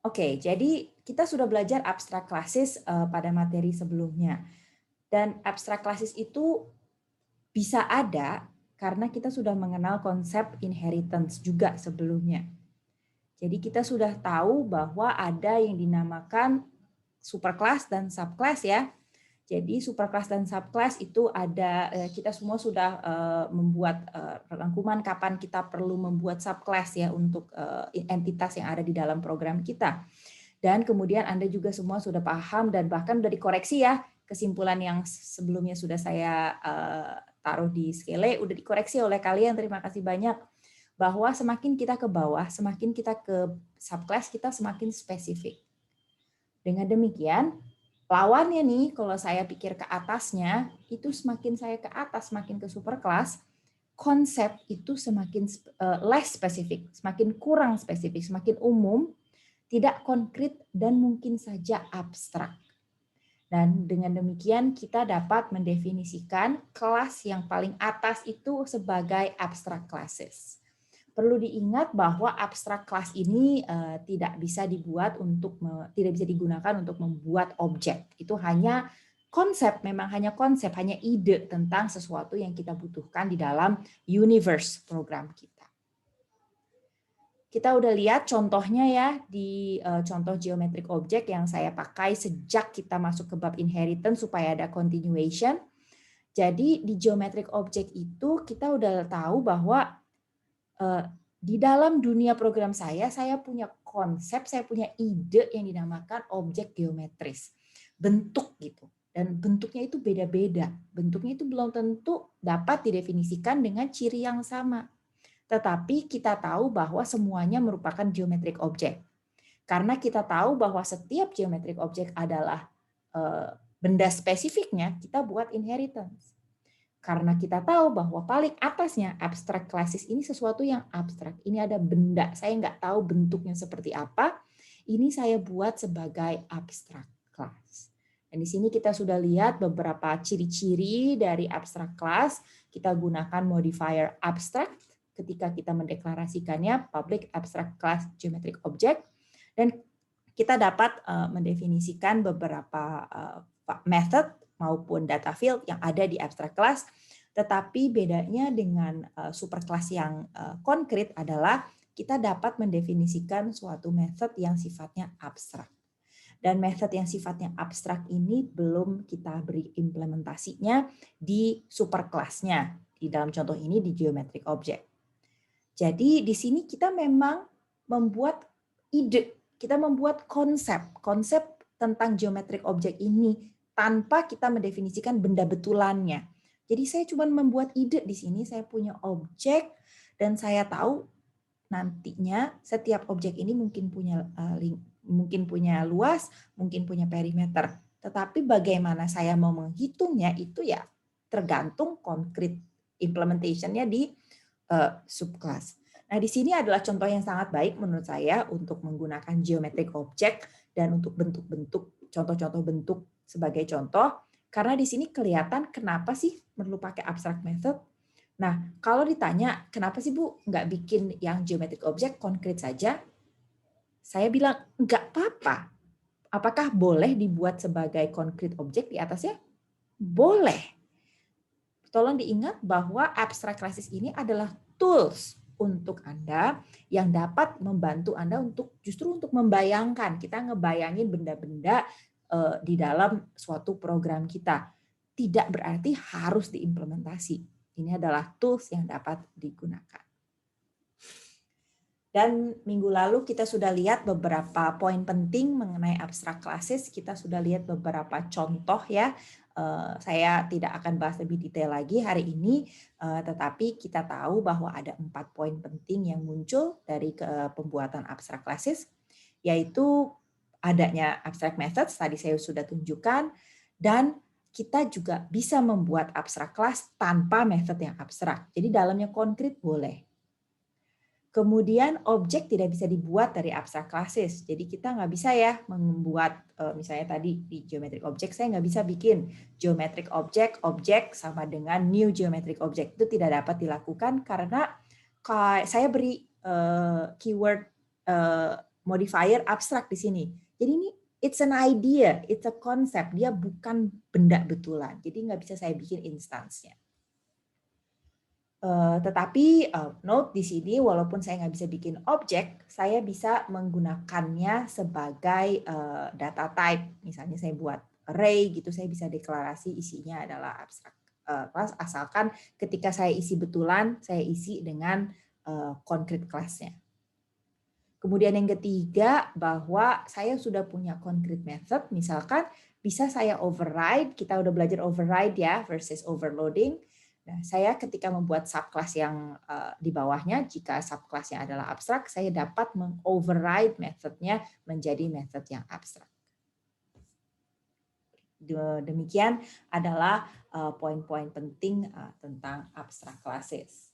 Oke, jadi kita sudah belajar abstrak classes pada materi sebelumnya. Dan abstrak classes itu bisa ada karena kita sudah mengenal konsep inheritance juga sebelumnya. Jadi kita sudah tahu bahwa ada yang dinamakan superclass dan subclass ya. Jadi superclass dan subclass itu ada, kita semua sudah membuat rangkuman kapan kita perlu membuat subclass ya untuk entitas yang ada di dalam program kita. Dan kemudian Anda juga semua sudah paham dan bahkan sudah dikoreksi ya, kesimpulan yang sebelumnya sudah saya taruh di Skele, udah dikoreksi oleh kalian, terima kasih banyak. Bahwa semakin kita ke bawah, semakin kita ke subclass, kita semakin spesifik. Dengan demikian, lawannya nih, kalau saya pikir ke atasnya, itu semakin saya ke atas, semakin ke superclass, konsep itu semakin less spesifik, semakin kurang spesifik, semakin umum, tidak konkret, dan mungkin saja abstrak. Dan dengan demikian kita dapat mendefinisikan kelas yang paling atas itu sebagai abstract classes. Perlu diingat bahwa abstrak kelas ini tidak bisa dibuat tidak bisa digunakan untuk membuat objek. Itu hanya konsep, memang hanya konsep, hanya ide tentang sesuatu yang kita butuhkan di dalam universe program kita. Kita udah lihat contohnya ya di contoh geometric object yang saya pakai sejak kita masuk ke bab inheritance supaya ada continuation. Jadi di geometric object itu kita udah tahu bahwa di dalam dunia program saya punya konsep, saya punya ide yang dinamakan objek geometris. Bentuk gitu. Dan bentuknya itu beda-beda. Bentuknya itu belum tentu dapat didefinisikan dengan ciri yang sama. Tetapi kita tahu bahwa semuanya merupakan geometric object. Karena kita tahu bahwa setiap geometric object adalah benda spesifiknya, kita buat inheritance. Karena kita tahu bahwa paling atasnya abstract classes ini sesuatu yang abstrak. Ini ada benda, saya nggak tahu bentuknya seperti apa. Ini saya buat sebagai abstract class. Dan di sini kita sudah lihat beberapa ciri-ciri dari abstract class. Kita gunakan modifier abstract ketika kita mendeklarasikannya public abstract class geometric object. Dan kita dapat mendefinisikan beberapa method maupun data field yang ada di abstract class, tetapi bedanya dengan superclass yang konkret adalah kita dapat mendefinisikan suatu method yang sifatnya abstrak. Dan method yang sifatnya abstrak ini belum kita beri implementasinya di superclass-nya. Di dalam contoh ini di geometric object. Jadi di sini kita memang membuat ide, kita membuat konsep tentang geometric object ini tanpa kita mendefinisikan benda betulannya. Jadi saya cuma membuat ide di sini, saya punya objek dan saya tahu nantinya setiap objek ini mungkin punya luas, mungkin punya perimeter. Tetapi bagaimana saya mau menghitungnya itu ya tergantung konkret implementation-nya di subclass. Nah, di sini adalah contoh yang sangat baik menurut saya untuk menggunakan geometric object dan untuk bentuk-bentuk, contoh-contoh bentuk sebagai contoh, karena di sini kelihatan kenapa sih perlu pakai abstract method. Nah, kalau ditanya, kenapa sih Bu nggak bikin yang geometric object konkret saja? Saya bilang, nggak apa-apa. Apakah boleh dibuat sebagai concrete object di atasnya? Boleh. Tolong diingat bahwa abstract classes ini adalah tools untuk Anda yang dapat membantu Anda justru untuk membayangkan. Kita ngebayangin benda-benda di dalam suatu program kita. Tidak berarti harus diimplementasi. Ini adalah tools yang dapat digunakan. Dan minggu lalu kita sudah lihat beberapa poin penting mengenai abstract classes. Kita sudah lihat beberapa contoh ya. Saya tidak akan bahas lebih detail lagi hari ini, tetapi kita tahu bahwa ada 4 poin penting yang muncul dari pembuatan abstract classes, yaitu adanya abstract methods, tadi saya sudah tunjukkan, dan kita juga bisa membuat abstract class tanpa method yang abstrak. Jadi dalamnya konkret boleh. Kemudian objek tidak bisa dibuat dari abstract classes. Jadi kita nggak bisa ya membuat, misalnya tadi di geometric object, saya nggak bisa bikin geometric object sama dengan new geometric object. Itu tidak dapat dilakukan karena saya beri keyword modifier abstrak di sini. Jadi ini it's an idea, it's a concept. Dia bukan benda betulan. Jadi nggak bisa saya bikin instansnya. Tetapi note di sini, walaupun saya nggak bisa bikin objek, saya bisa menggunakannya sebagai data type. Misalnya saya buat array gitu, saya bisa deklarasi isinya adalah abstrak kelas, asalkan ketika saya isi betulan, saya isi dengan concrete class-nya. Kemudian yang ketiga, bahwa saya sudah punya concrete method, misalkan bisa saya override, kita udah belajar override ya, versus overloading. Nah, saya ketika membuat subclass yang di bawahnya, jika subclassnya adalah abstrak, saya dapat mengoverride methodnya menjadi method yang abstrak. Demikian adalah poin-poin penting tentang abstract classes.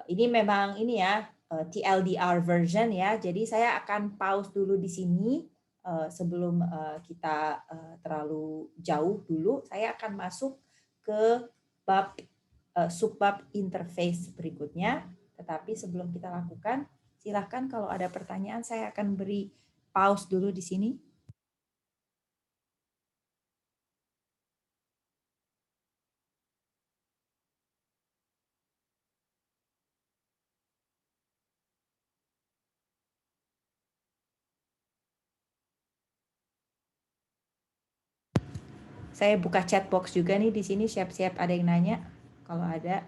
Ini memang ini ya TLDR version ya. Jadi saya akan pause dulu di sini sebelum kita terlalu jauh dulu. Saya akan masuk ke bab subbab interface berikutnya. Tetapi sebelum kita lakukan, silakan kalau ada pertanyaan saya akan beri pause dulu di sini. Saya buka chat box juga nih di sini, siap-siap ada yang nanya. Kalau ada.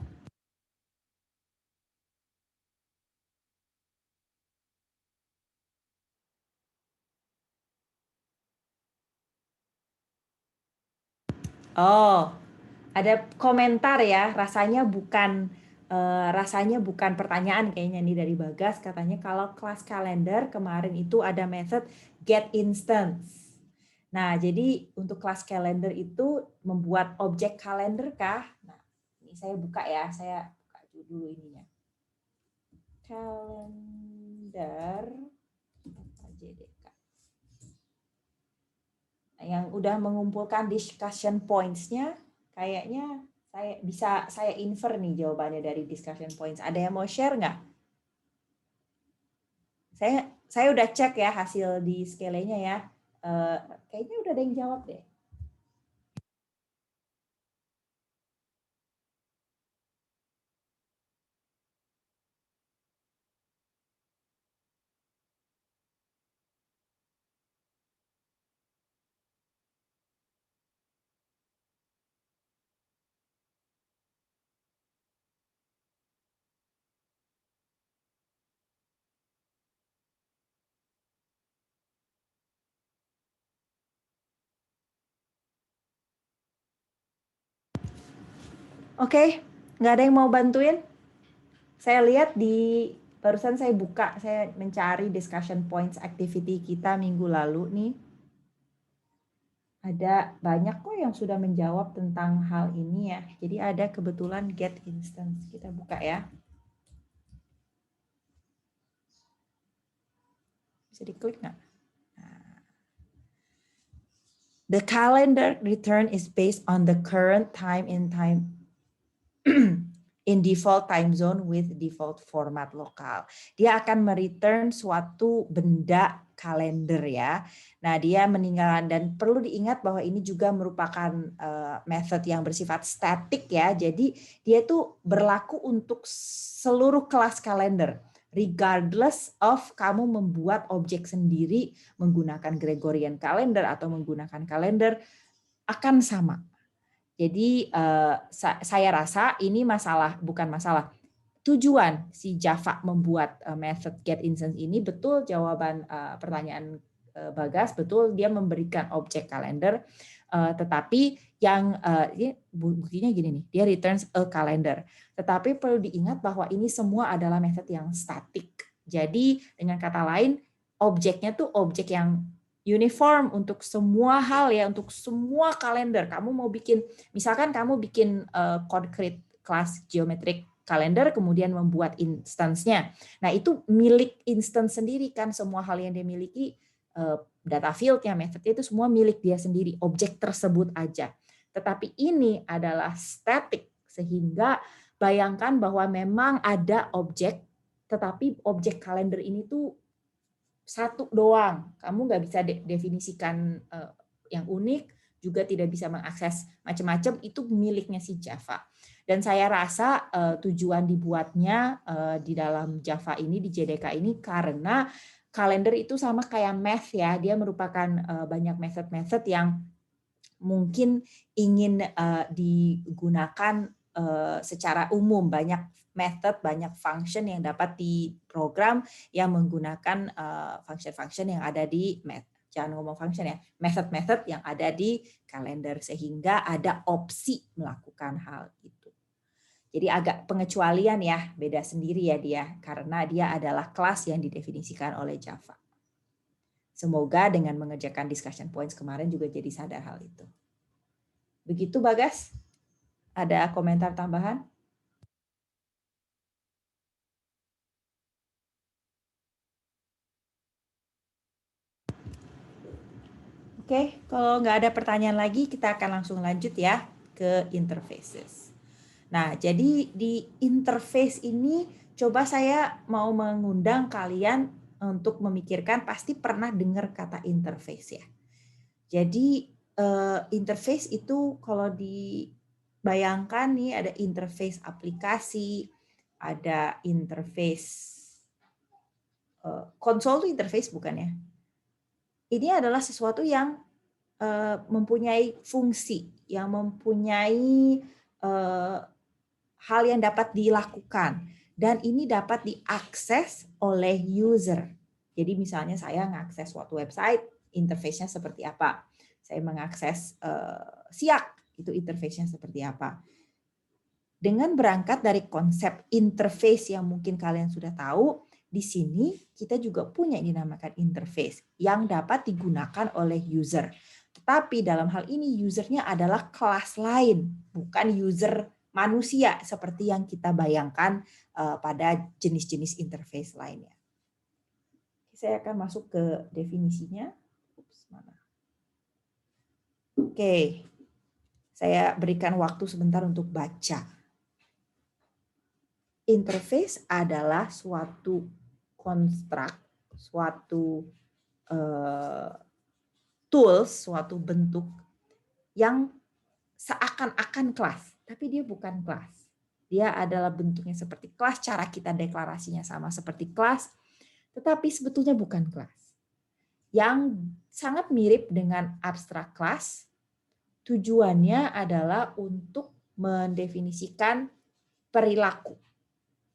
Oh, ada komentar ya, rasanya bukan pertanyaan kayaknya nih dari Bagas, katanya kalau kelas kalender kemarin itu ada method get instance. Nah, jadi untuk kelas kalender itu membuat objek kalender kah? Nah, ini saya buka ya, saya buka dulu ininya. Kalender JDK. Yang udah mengumpulkan discussion points-nya, kayaknya saya infer nih jawabannya dari discussion points. Ada yang mau share nggak? Saya udah cek ya hasil di Skele-nya ya. Kayaknya udah ada yang jawab deh. Oke, nggak ada yang mau bantuin? Saya lihat barusan saya buka, saya mencari discussion points activity kita minggu lalu nih. Ada banyak kok yang sudah menjawab tentang hal ini ya. Jadi ada kebetulan get instance. Kita buka ya. Bisa diklik nggak? The calendar return is based on the current time in default time zone with default format lokal. Dia akan mereturn suatu benda kalender ya. Nah, dia meninggalkan, dan perlu diingat bahwa ini juga merupakan method yang bersifat static ya. Jadi dia itu berlaku untuk seluruh kelas kalender. Regardless of kamu membuat objek sendiri menggunakan Gregorian calendar atau menggunakan kalender, akan sama. Jadi saya rasa ini bukan masalah. Tujuan si Java membuat method get instance ini betul jawaban pertanyaan Bagas, betul dia memberikan objek kalender, tetapi yang buktinya gini nih, dia returns a calendar. Tetapi perlu diingat bahwa ini semua adalah method yang static. Jadi dengan kata lain, objeknya tuh objek yang uniform untuk semua hal ya, untuk semua kalender. Kamu mau bikin, misalkan kamu bikin concrete class geometric kalender, kemudian membuat instance-nya. Nah, itu milik instance sendiri kan, semua hal yang dia miliki, data field-nya, method-nya itu semua milik dia sendiri, objek tersebut aja. Tetapi ini adalah static, sehingga bayangkan bahwa memang ada objek, tetapi objek kalender ini tuh satu doang. Kamu nggak bisa definisikan yang unik, juga tidak bisa mengakses macam-macam, itu miliknya si Java. Dan saya rasa tujuan dibuatnya di dalam Java ini, di JDK ini, karena kalender itu sama kayak math ya, dia merupakan banyak method-method yang mungkin ingin digunakan secara umum, banyak method, banyak function yang dapat diprogram yang menggunakan function-function yang ada di jangan ngomong function ya, method-method yang ada di kalender, sehingga ada opsi melakukan hal itu. Jadi agak pengecualian ya, beda sendiri ya dia, karena dia adalah kelas yang didefinisikan oleh Java. Semoga dengan mengerjakan discussion points kemarin juga jadi sadar hal itu. Begitu Bagas? Ada komentar tambahan? Oke, kalau nggak ada pertanyaan lagi, kita akan langsung lanjut ya ke interfaces. Nah, jadi di interface ini, coba saya mau mengundang kalian untuk memikirkan, pasti pernah dengar kata interface ya. Jadi interface itu kalau dibayangkan nih, ada interface aplikasi, ada interface konsol itu interface bukan ya? Ini adalah sesuatu yang mempunyai fungsi, yang mempunyai hal yang dapat dilakukan, dan ini dapat diakses oleh user. Jadi misalnya saya mengakses suatu website, interface-nya seperti apa? Saya mengakses Siak, itu interface-nya seperti apa? Dengan berangkat dari konsep interface yang mungkin kalian sudah tahu, di sini kita juga punya yang dinamakan interface yang dapat digunakan oleh user. Tetapi dalam hal ini usernya adalah kelas lain, bukan user manusia seperti yang kita bayangkan pada jenis-jenis interface lainnya. Saya akan masuk ke definisinya. Oke, saya berikan waktu sebentar untuk baca. Interface adalah suatu konstruk, suatu tools, suatu bentuk yang seakan-akan kelas, tapi dia bukan kelas. Dia adalah bentuknya seperti kelas, cara kita deklarasinya sama seperti kelas, tetapi sebetulnya bukan kelas. Yang sangat mirip dengan abstrak kelas, tujuannya adalah untuk mendefinisikan perilaku.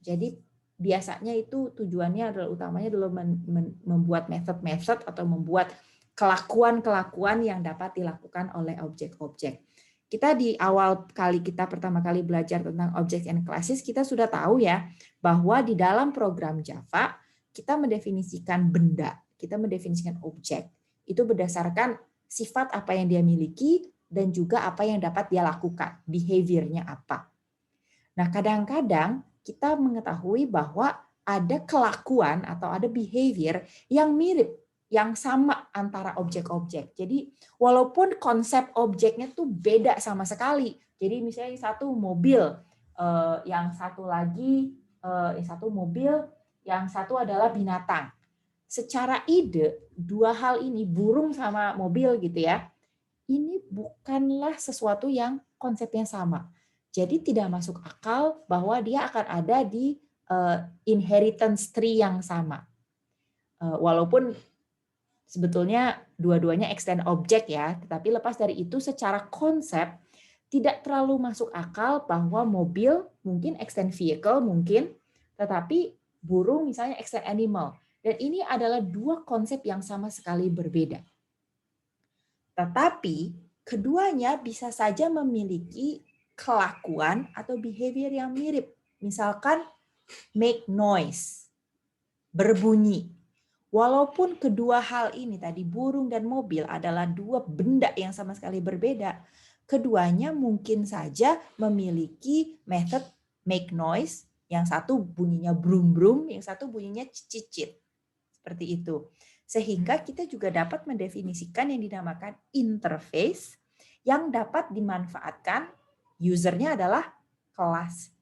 Jadi biasanya itu tujuannya adalah utamanya adalah membuat method-method atau membuat kelakuan-kelakuan yang dapat dilakukan oleh objek-objek. Kita di awal kali kita pertama kali belajar tentang object and classes, kita sudah tahu ya bahwa di dalam program Java kita mendefinisikan benda, kita mendefinisikan objek. Itu berdasarkan sifat apa yang dia miliki dan juga apa yang dapat dia lakukan, behavior-nya apa. Nah, kadang-kadang kita mengetahui bahwa ada kelakuan atau ada behavior yang mirip, yang sama antara objek-objek. Jadi walaupun konsep objeknya tuh beda sama sekali. Jadi misalnya yang satu mobil, yang satu lagi yang satu mobil, yang satu adalah binatang. Secara ide, dua hal ini, burung sama mobil gitu ya, ini bukanlah sesuatu yang konsepnya sama. Jadi tidak masuk akal bahwa dia akan ada di inheritance tree yang sama. Walaupun sebetulnya dua-duanya extend object ya, tetapi lepas dari itu secara konsep tidak terlalu masuk akal bahwa mobil mungkin extend vehicle mungkin, tetapi burung misalnya extend animal. Dan ini adalah dua konsep yang sama sekali berbeda. Tetapi keduanya bisa saja memiliki kelakuan atau behavior yang mirip. Misalkan make noise, berbunyi. Walaupun kedua hal ini tadi, burung dan mobil, adalah dua benda yang sama sekali berbeda, keduanya mungkin saja memiliki method make noise, yang satu bunyinya brum-brum, yang satu bunyinya cicit. Seperti itu. Sehingga kita juga dapat mendefinisikan yang dinamakan interface yang dapat dimanfaatkan, usernya adalah kelas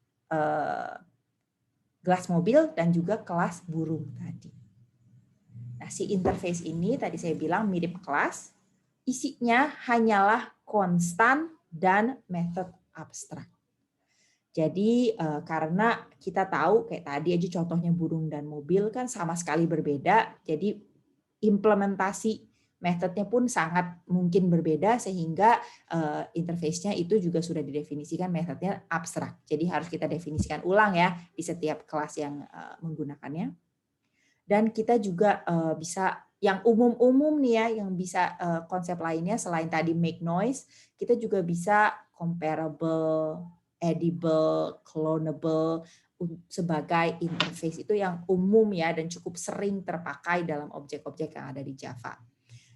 kelas mobil dan juga kelas burung tadi. Nah, si interface ini tadi saya bilang mirip kelas, isinya hanyalah konstan dan metode abstrak. Jadi karena kita tahu kayak tadi aja contohnya burung dan mobil kan sama sekali berbeda, jadi implementasi metodenya pun sangat mungkin berbeda sehingga interface-nya itu juga sudah didefinisikan metodenya abstrak. Jadi harus kita definisikan ulang ya di setiap kelas yang menggunakannya. Dan kita juga bisa yang umum-umum nih ya, yang bisa konsep lainnya selain tadi make noise, kita juga bisa comparable, edible, clonable sebagai interface itu yang umum ya dan cukup sering terpakai dalam objek-objek yang ada di Java.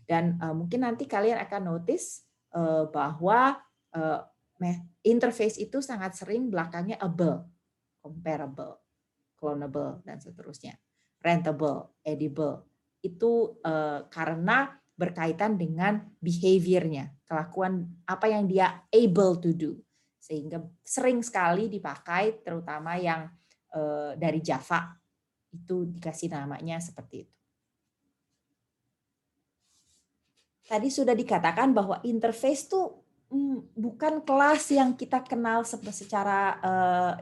Dan mungkin nanti kalian akan notice bahwa interface itu sangat sering belakangnya able, comparable, clonable, dan seterusnya. Rentable, edible. Itu karena berkaitan dengan behavior-nya, kelakuan apa yang dia able to do. Sehingga sering sekali dipakai, terutama yang dari Java, itu dikasih namanya seperti itu. Tadi sudah dikatakan bahwa interface itu bukan kelas yang kita kenal secara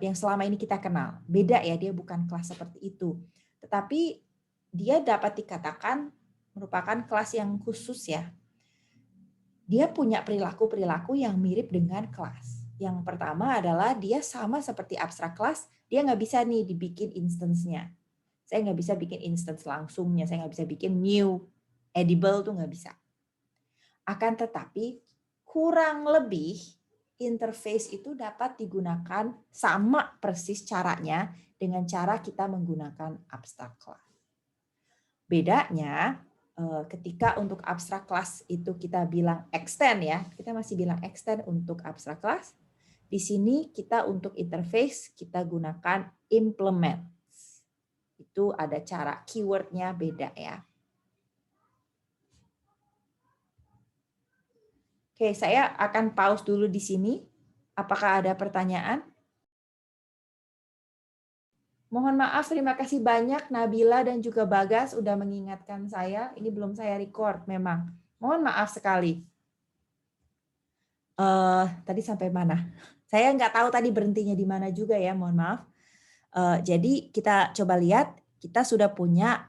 yang selama ini kita kenal. Beda ya, dia bukan kelas seperti itu. Tetapi dia dapat dikatakan merupakan kelas yang khusus ya. Dia punya perilaku-perilaku yang mirip dengan kelas. Yang pertama adalah dia sama seperti abstrak kelas, dia nggak bisa nih dibikin instance-nya. Saya nggak bisa bikin instance langsungnya, saya nggak bisa bikin new edible tuh nggak bisa. Akan tetapi kurang lebih interface itu dapat digunakan sama persis caranya dengan cara kita menggunakan abstract class. Bedanya ketika untuk abstract class itu kita bilang extend ya, kita masih bilang extend untuk abstract class. Di sini kita untuk interface kita gunakan implement. Itu ada cara keywordnya beda ya. Oke, saya akan pause dulu di sini. Apakah ada pertanyaan? Mohon maaf, terima kasih banyak Nabila dan juga Bagas udah mengingatkan saya. Ini belum saya record memang. Mohon maaf sekali. Tadi sampai mana? Saya nggak tahu tadi berhentinya di mana juga ya, mohon maaf. Jadi kita coba lihat, kita sudah punya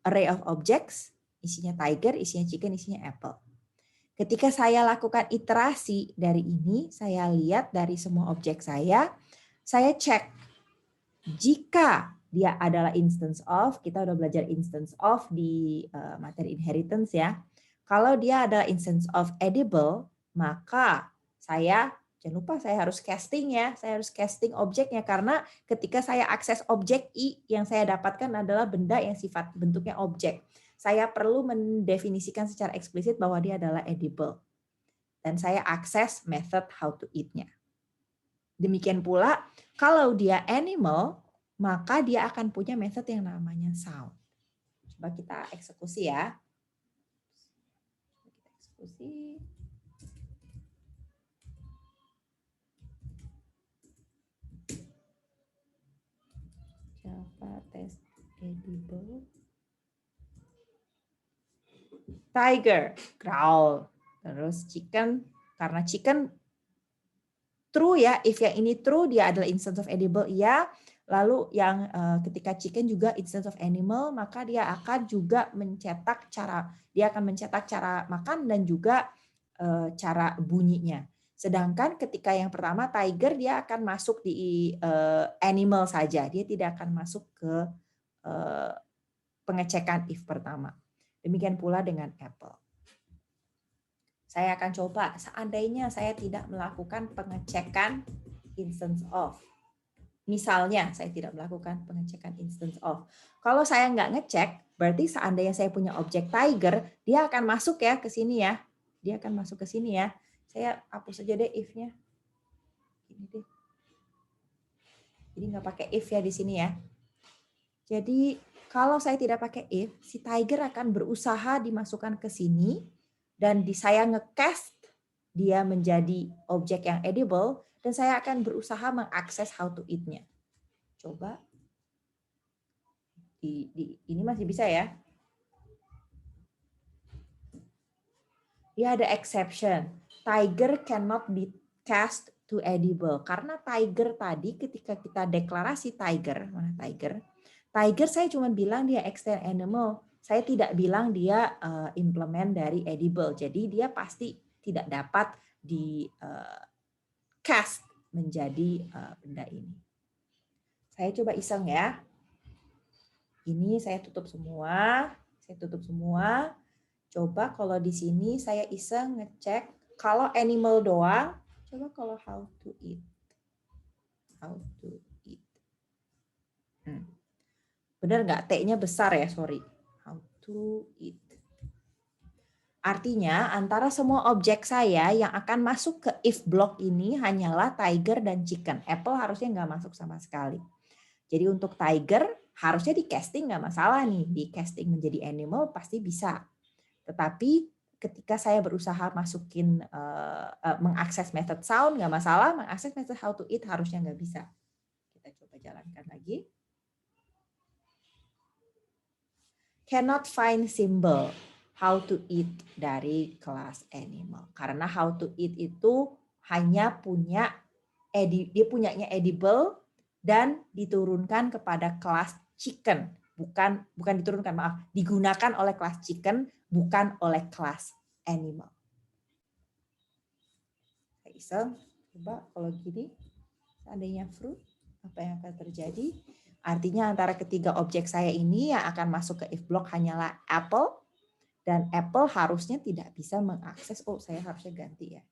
array of objects, isinya tiger, isinya chicken, isinya apple. Ketika saya lakukan iterasi dari ini, saya lihat dari semua objek saya cek jika dia adalah instance of, kita udah belajar instance of di materi inheritance ya. Kalau dia adalah instance of edible, maka jangan lupa saya harus casting ya, saya harus casting objeknya karena ketika saya akses objek I yang saya dapatkan adalah benda yang sifat bentuknya objek. Saya perlu mendefinisikan secara eksplisit bahwa dia adalah edible. Dan saya akses method how to eat-nya. Demikian pula, kalau dia animal, maka dia akan punya method yang namanya sound. Coba kita eksekusi ya. Kita eksekusi. Java test edible. Tiger, growl. Terus chicken, karena chicken true ya, if yang ini true dia adalah instance of edible ya. Lalu yang ketika chicken juga instance of animal, maka dia akan juga mencetak cara makan dan juga cara bunyinya. Sedangkan ketika yang pertama tiger dia akan masuk di animal saja, dia tidak akan masuk ke pengecekan if pertama. Demikian pula dengan apple. Saya akan coba seandainya saya tidak melakukan pengecekan instance of. Misalnya saya tidak melakukan pengecekan instance of. Kalau saya nggak ngecek, berarti seandainya saya punya objek tiger, dia akan masuk ya ke sini ya. Dia akan masuk ke sini ya. Saya hapus saja deh if-nya. Ini deh. Jadi nggak pakai if ya di sini ya. Jadi kalau saya tidak pakai if, si tiger akan berusaha dimasukkan ke sini dan saya nge-cast dia menjadi objek yang edible dan saya akan berusaha mengakses how to eat-nya. Coba. Ini masih bisa ya. Dia ada exception. Tiger cannot be cast to edible. Karena tiger tadi ketika kita deklarasi tiger, mana tiger? Tiger saya cuma bilang dia extend animal. Saya tidak bilang dia implement dari edible. Jadi dia pasti tidak dapat di cast menjadi benda ini. Saya coba iseng ya. Ini saya tutup semua. Saya tutup semua. Coba kalau di sini saya iseng ngecek kalau animal doang, coba kalau how to eat. How to eat. Benar nggak? T-nya besar ya, sorry. How to eat. Artinya antara semua objek saya yang akan masuk ke if block ini hanyalah tiger dan chicken. Apple harusnya nggak masuk sama sekali. Jadi untuk tiger harusnya di casting nggak masalah nih. Di casting menjadi animal pasti bisa. Tetapi ketika saya berusaha masukin mengakses method sound nggak masalah, mengakses method how to eat harusnya nggak bisa. Kita coba jalankan lagi. Cannot find symbol how to eat dari kelas animal. Karena how to eat itu hanya punya dia punyanya edible dan diturunkan kepada kelas chicken. Bukan diturunkan, maaf, digunakan oleh kelas chicken, bukan oleh kelas animal. Iseng, coba kalau gini, seandainya fruit, apa yang akan terjadi? Artinya antara ketiga objek saya ini yang akan masuk ke if block hanyalah apple, dan apple harusnya tidak bisa mengakses, saya harusnya ganti ya.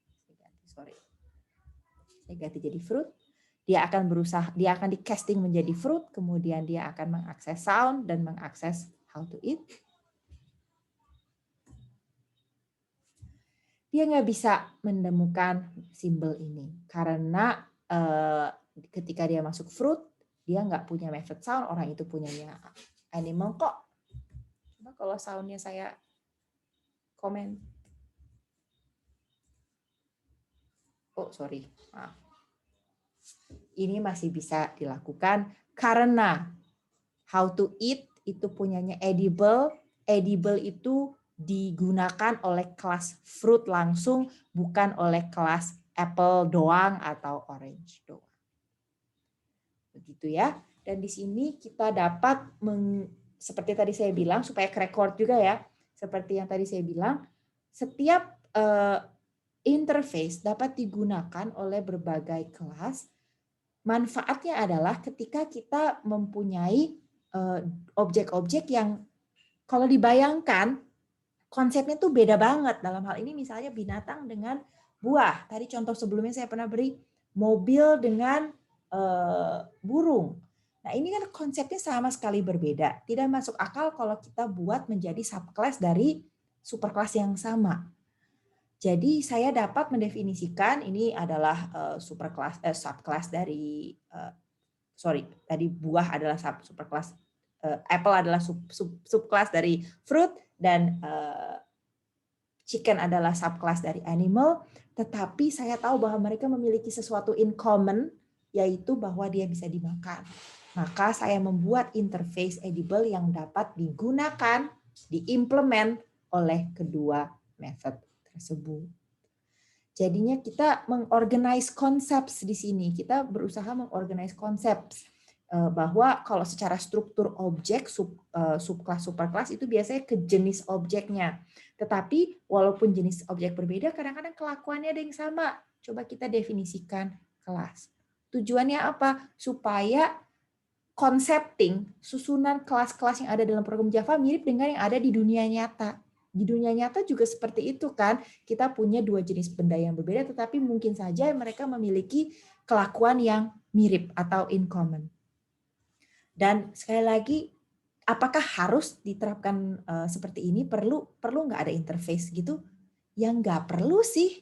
Saya ganti jadi fruit. Dia akan berusaha, dia akan di casting menjadi fruit, kemudian dia akan mengakses sound dan mengakses how to eat. Dia nggak bisa menemukan simbol ini karena ketika dia masuk fruit, dia nggak punya method sound, orang itu punyanya animal kok. Coba kalau soundnya saya komen. Sorry, maaf. Ini masih bisa dilakukan karena how to eat itu punyanya edible. Edible itu digunakan oleh kelas fruit langsung, bukan oleh kelas apple doang atau orange doang. Begitu ya. Dan di sini kita dapat, seperti tadi saya bilang, supaya record juga ya, seperti yang tadi saya bilang, setiap interface dapat digunakan oleh berbagai kelas. Manfaatnya adalah ketika kita mempunyai objek-objek yang kalau dibayangkan konsepnya tuh beda banget. Dalam hal ini misalnya binatang dengan buah. Tadi contoh sebelumnya saya pernah beri mobil dengan burung. Nah ini kan konsepnya sama sekali berbeda. Tidak masuk akal kalau kita buat menjadi subclass dari superclass yang sama. Jadi saya dapat mendefinisikan ini adalah subclass dari tadi buah adalah superclass, apple adalah subclass dari fruit, dan chicken adalah subclass dari animal. Tetapi saya tahu bahwa mereka memiliki sesuatu in common, yaitu bahwa dia bisa dimakan. Maka saya membuat interface edible yang dapat digunakan, diimplement oleh kedua method tersebut. Jadinya kita mengorganize konsep di sini. Kita berusaha mengorganize konsep bahwa kalau secara struktur objek subclass superclass itu biasanya ke jenis objeknya. Tetapi walaupun jenis objek berbeda, kadang-kadang kelakuannya ada yang sama. Coba kita definisikan kelas. Tujuannya apa? Supaya concepting susunan kelas-kelas yang ada dalam program Java mirip dengan yang ada di dunia nyata. Di dunia nyata juga seperti itu kan, kita punya dua jenis benda yang berbeda, tetapi mungkin saja mereka memiliki kelakuan yang mirip atau in common. Dan sekali lagi, apakah harus diterapkan seperti ini? Perlu nggak ada interface gitu? Ya nggak perlu sih,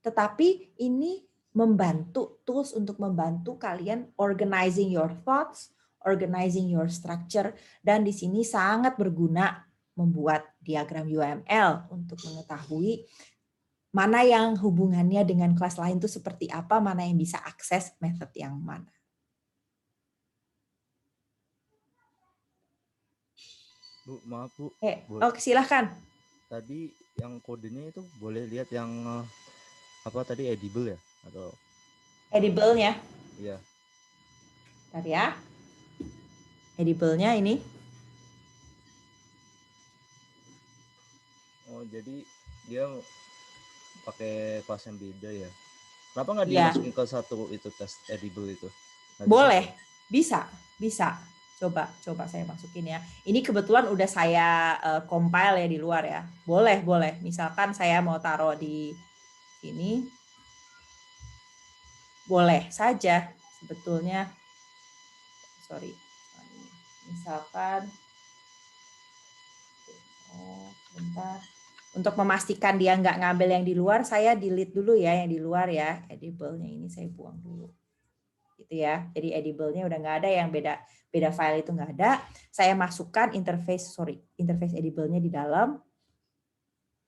tetapi ini membantu, tools untuk membantu kalian organizing your thoughts, organizing your structure, dan di sini sangat berguna membuat diagram UML untuk mengetahui mana yang hubungannya dengan kelas lain itu seperti apa, mana yang bisa akses method yang mana. Bu, maaf Bu. Silahkan. Tadi yang kodenya itu boleh lihat yang apa tadi edible ya atau Edible-nya. iya. Bentar ya. Edible-nya ini. Oh jadi dia pakai kelas yang beda ya. Kenapa nggak Iya, dimasukin ke satu itu tes edible itu? Nggak bisa boleh. apa? Bisa, bisa. Coba saya masukin ya. Ini kebetulan udah saya compile ya di luar ya. Boleh, boleh. Misalkan saya mau taruh di sini, boleh saja sebetulnya. Sorry. Misalkan, oh, bentar. Untuk memastikan dia nggak ngambil yang di luar, saya delete dulu ya yang di luar ya. Edible-nya ini saya buang dulu. Gitu ya. Jadi edible-nya udah nggak ada, yang beda file itu nggak ada. Saya masukkan interface edible-nya di dalam.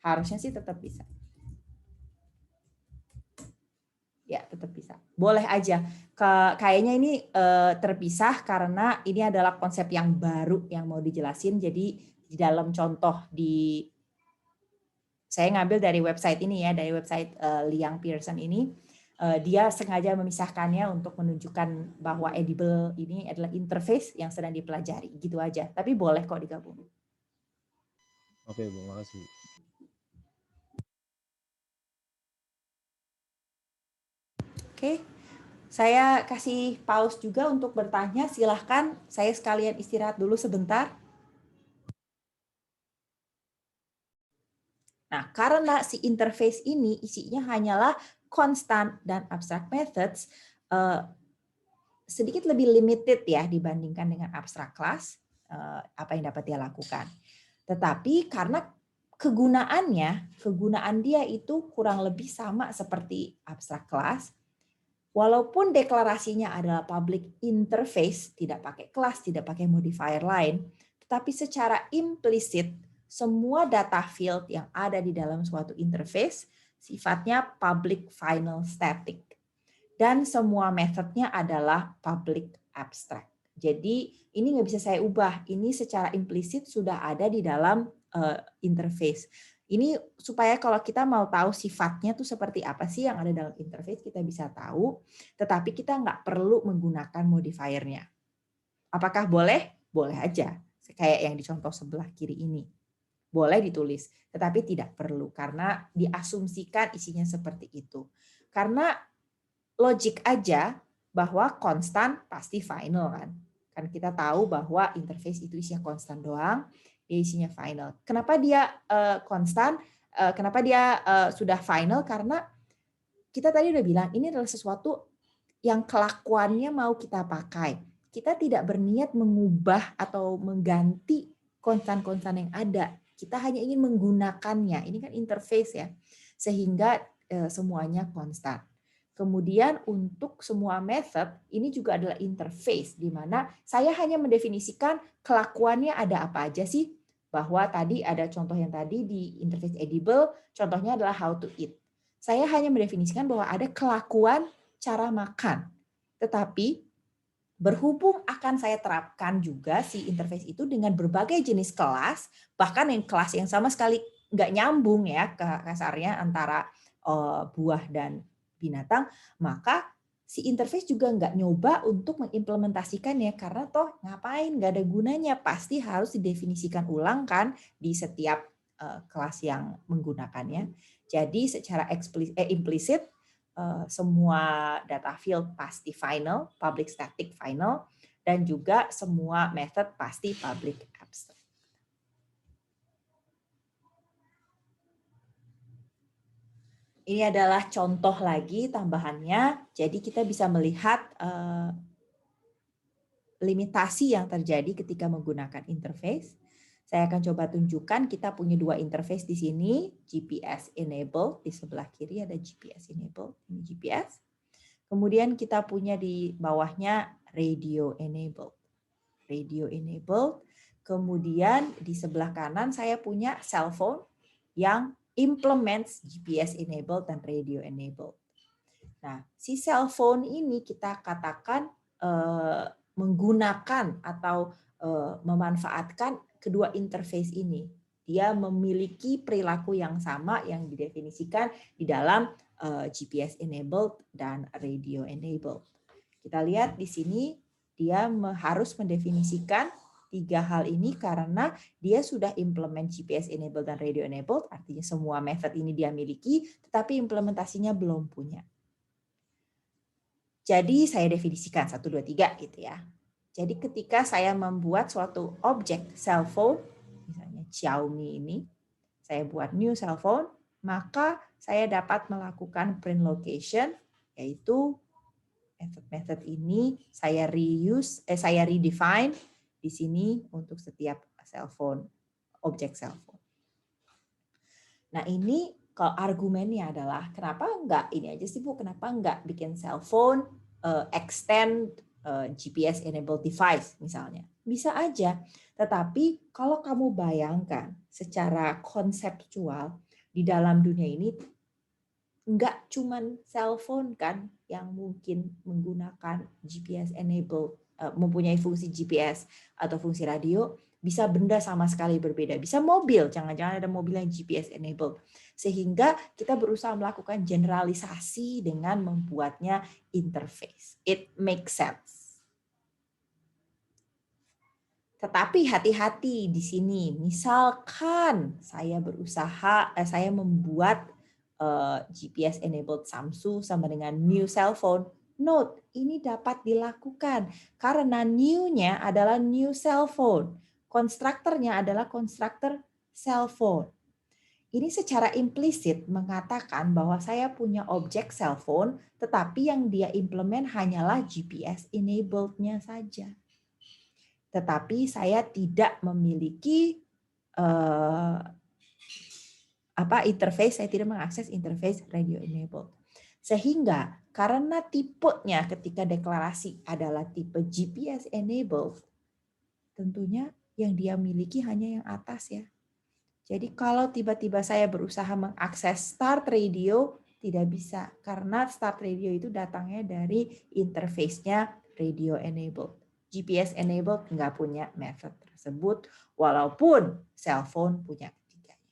Harusnya sih tetap bisa. Ya, tetap bisa. Boleh aja. Kayaknya ini terpisah karena ini adalah konsep yang baru yang mau dijelasin. Jadi di dalam contoh saya ngambil dari website ini ya, dari website Liang Pearson ini. Dia sengaja memisahkannya untuk menunjukkan bahwa edible ini adalah interface yang sedang dipelajari, gitu aja. Tapi boleh kok digabung. Oke, Bu, makasih. Oke, saya kasih pause juga untuk bertanya. Silahkan, saya sekalian istirahat dulu sebentar. Nah, karena si interface ini isinya hanyalah constant dan abstract methods, sedikit lebih limited ya dibandingkan dengan abstract class, apa yang dapat dia lakukan. Tetapi karena kegunaan dia itu kurang lebih sama seperti abstract class, walaupun deklarasinya adalah public interface, tidak pakai kelas, tidak pakai modifier lain, tetapi secara implisit semua data field yang ada di dalam suatu interface sifatnya public final static. Dan semua metodenya adalah public abstract. Jadi ini nggak bisa saya ubah. Ini secara implisit sudah ada di dalam interface. Ini supaya kalau kita mau tahu sifatnya tuh seperti apa sih yang ada dalam interface, kita bisa tahu, tetapi kita nggak perlu menggunakan modifiernya. Apakah boleh? Boleh aja. Kayak yang di contoh sebelah kiri ini. Boleh ditulis, tetapi tidak perlu karena diasumsikan isinya seperti itu. Karena logik aja bahwa konstan pasti final kan. Kan kita tahu bahwa interface itu isinya konstan doang, dia isinya final. Kenapa dia konstan? Kenapa dia sudah final? Karena kita tadi udah bilang ini adalah sesuatu yang kelakuannya mau kita pakai. Kita tidak berniat mengubah atau mengganti konstan-konstan yang ada. Kita hanya ingin menggunakannya. Ini kan interface ya. Sehingga semuanya konstan. Kemudian untuk semua method, ini juga adalah interface, di mana saya hanya mendefinisikan kelakuannya ada apa aja sih. Bahwa tadi ada contoh yang tadi di interface edible, contohnya adalah how to eat. Saya hanya mendefinisikan bahwa ada kelakuan cara makan. Tetapi berhubung akan saya terapkan juga si interface itu dengan berbagai jenis kelas, bahkan yang kelas yang sama sekali nggak nyambung ya kasarnya antara buah dan binatang, maka si interface juga nggak nyoba untuk mengimplementasikannya karena toh ngapain, nggak ada gunanya, pasti harus didefinisikan ulang kan di setiap kelas yang menggunakannya. Jadi secara implisit semua data field pasti final, public static final, dan juga semua method pasti public abstract. Ini adalah contoh lagi tambahannya, jadi kita bisa melihat limitasi yang terjadi ketika menggunakan interface. Saya akan coba tunjukkan, kita punya dua interface di sini, GPS enable, di sebelah kiri ada GPS enable, ini GPS. Kemudian kita punya di bawahnya radio enabled. Radio enabled. Kemudian di sebelah kanan saya punya cell phone yang implements GPS enabled dan radio enabled. Nah, si cell phone ini kita katakan menggunakan atau memanfaatkan kedua interface ini. Dia memiliki perilaku yang sama yang didefinisikan di dalam GPS enabled dan radio enabled. Kita lihat di sini dia harus mendefinisikan 3 hal ini karena dia sudah implement GPS enabled dan radio enabled, artinya semua method ini dia miliki, tetapi implementasinya belum punya. Jadi saya definisikan 1, 2, 3 gitu ya. Jadi ketika saya membuat suatu objek cell phone, misalnya Xiaomi ini, saya buat new cell phone, maka saya dapat melakukan print location, yaitu method ini saya redefine di sini untuk setiap cell phone, objek cell phone. Nah ini kalau argumennya adalah kenapa enggak ini aja sih Bu, kenapa enggak bikin cell phone extend GPS enabled device misalnya. Bisa aja, tetapi kalau kamu bayangkan secara konseptual di dalam dunia ini enggak cuman cell phone kan yang mungkin menggunakan GPS enabled, mempunyai fungsi GPS atau fungsi radio, bisa benda sama sekali berbeda. Bisa mobil, jangan-jangan ada mobil yang GPS enabled. Sehingga kita berusaha melakukan generalisasi dengan membuatnya interface. It makes sense. Tetapi hati-hati di sini. Misalkan saya saya membuat GPS enabled Samsung sama dengan new cell phone. Note, ini dapat dilakukan karena new-nya adalah new cell phone. Konstruktornya adalah konstruktor cell phone. Ini secara implisit mengatakan bahwa saya punya objek cell phone, tetapi yang dia implement hanyalah GPS enabled-nya saja. Tetapi saya tidak memiliki interface, saya tidak mengakses interface radio enabled. Sehingga karena tipenya ketika deklarasi adalah tipe GPS enabled, tentunya yang dia miliki hanya yang atas ya. Jadi kalau tiba-tiba saya berusaha mengakses start radio, tidak bisa. Karena start radio itu datangnya dari interface-nya radio enabled. GPS enabled nggak punya method tersebut, walaupun cell phone punya ketiganya.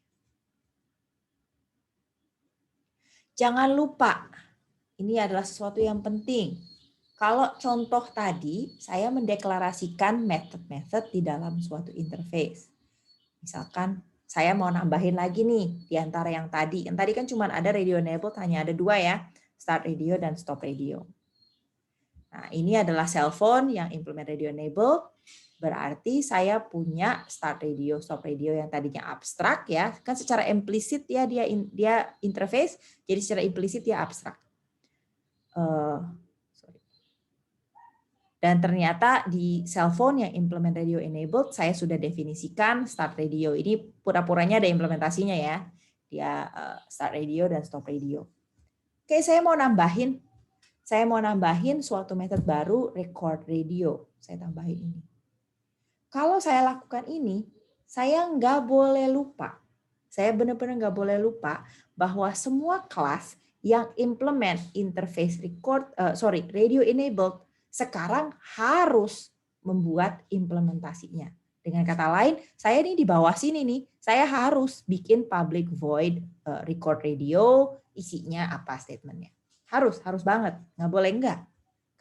Jangan lupa, ini adalah sesuatu yang penting. Kalau contoh tadi, saya mendeklarasikan method-method di dalam suatu interface. Misalkan saya mau nambahin lagi nih di antara yang tadi. Yang tadi kan cuma ada radio enabled, hanya ada 2 ya, start radio dan stop radio. Nah, ini adalah cell phone yang implement radio enabled. Berarti saya punya start radio, stop radio yang tadinya abstrak ya. Kan secara implisit ya dia interface, jadi secara implisit dia abstrak. Dan ternyata di cell phone yang implement radio enabled, saya sudah definisikan start radio. Ini pura-puranya ada implementasinya ya. Dia start radio dan stop radio. Oke, saya mau nambahin suatu method baru, record radio. Saya tambahin ini. Kalau saya lakukan ini, saya nggak boleh lupa. Saya benar-benar nggak boleh lupa bahwa semua kelas yang implement interface radio enabled sekarang harus membuat implementasinya. Dengan kata lain, saya ini di bawah sini nih, saya harus bikin public void record radio, isinya apa statementnya. Harus banget, nggak boleh enggak.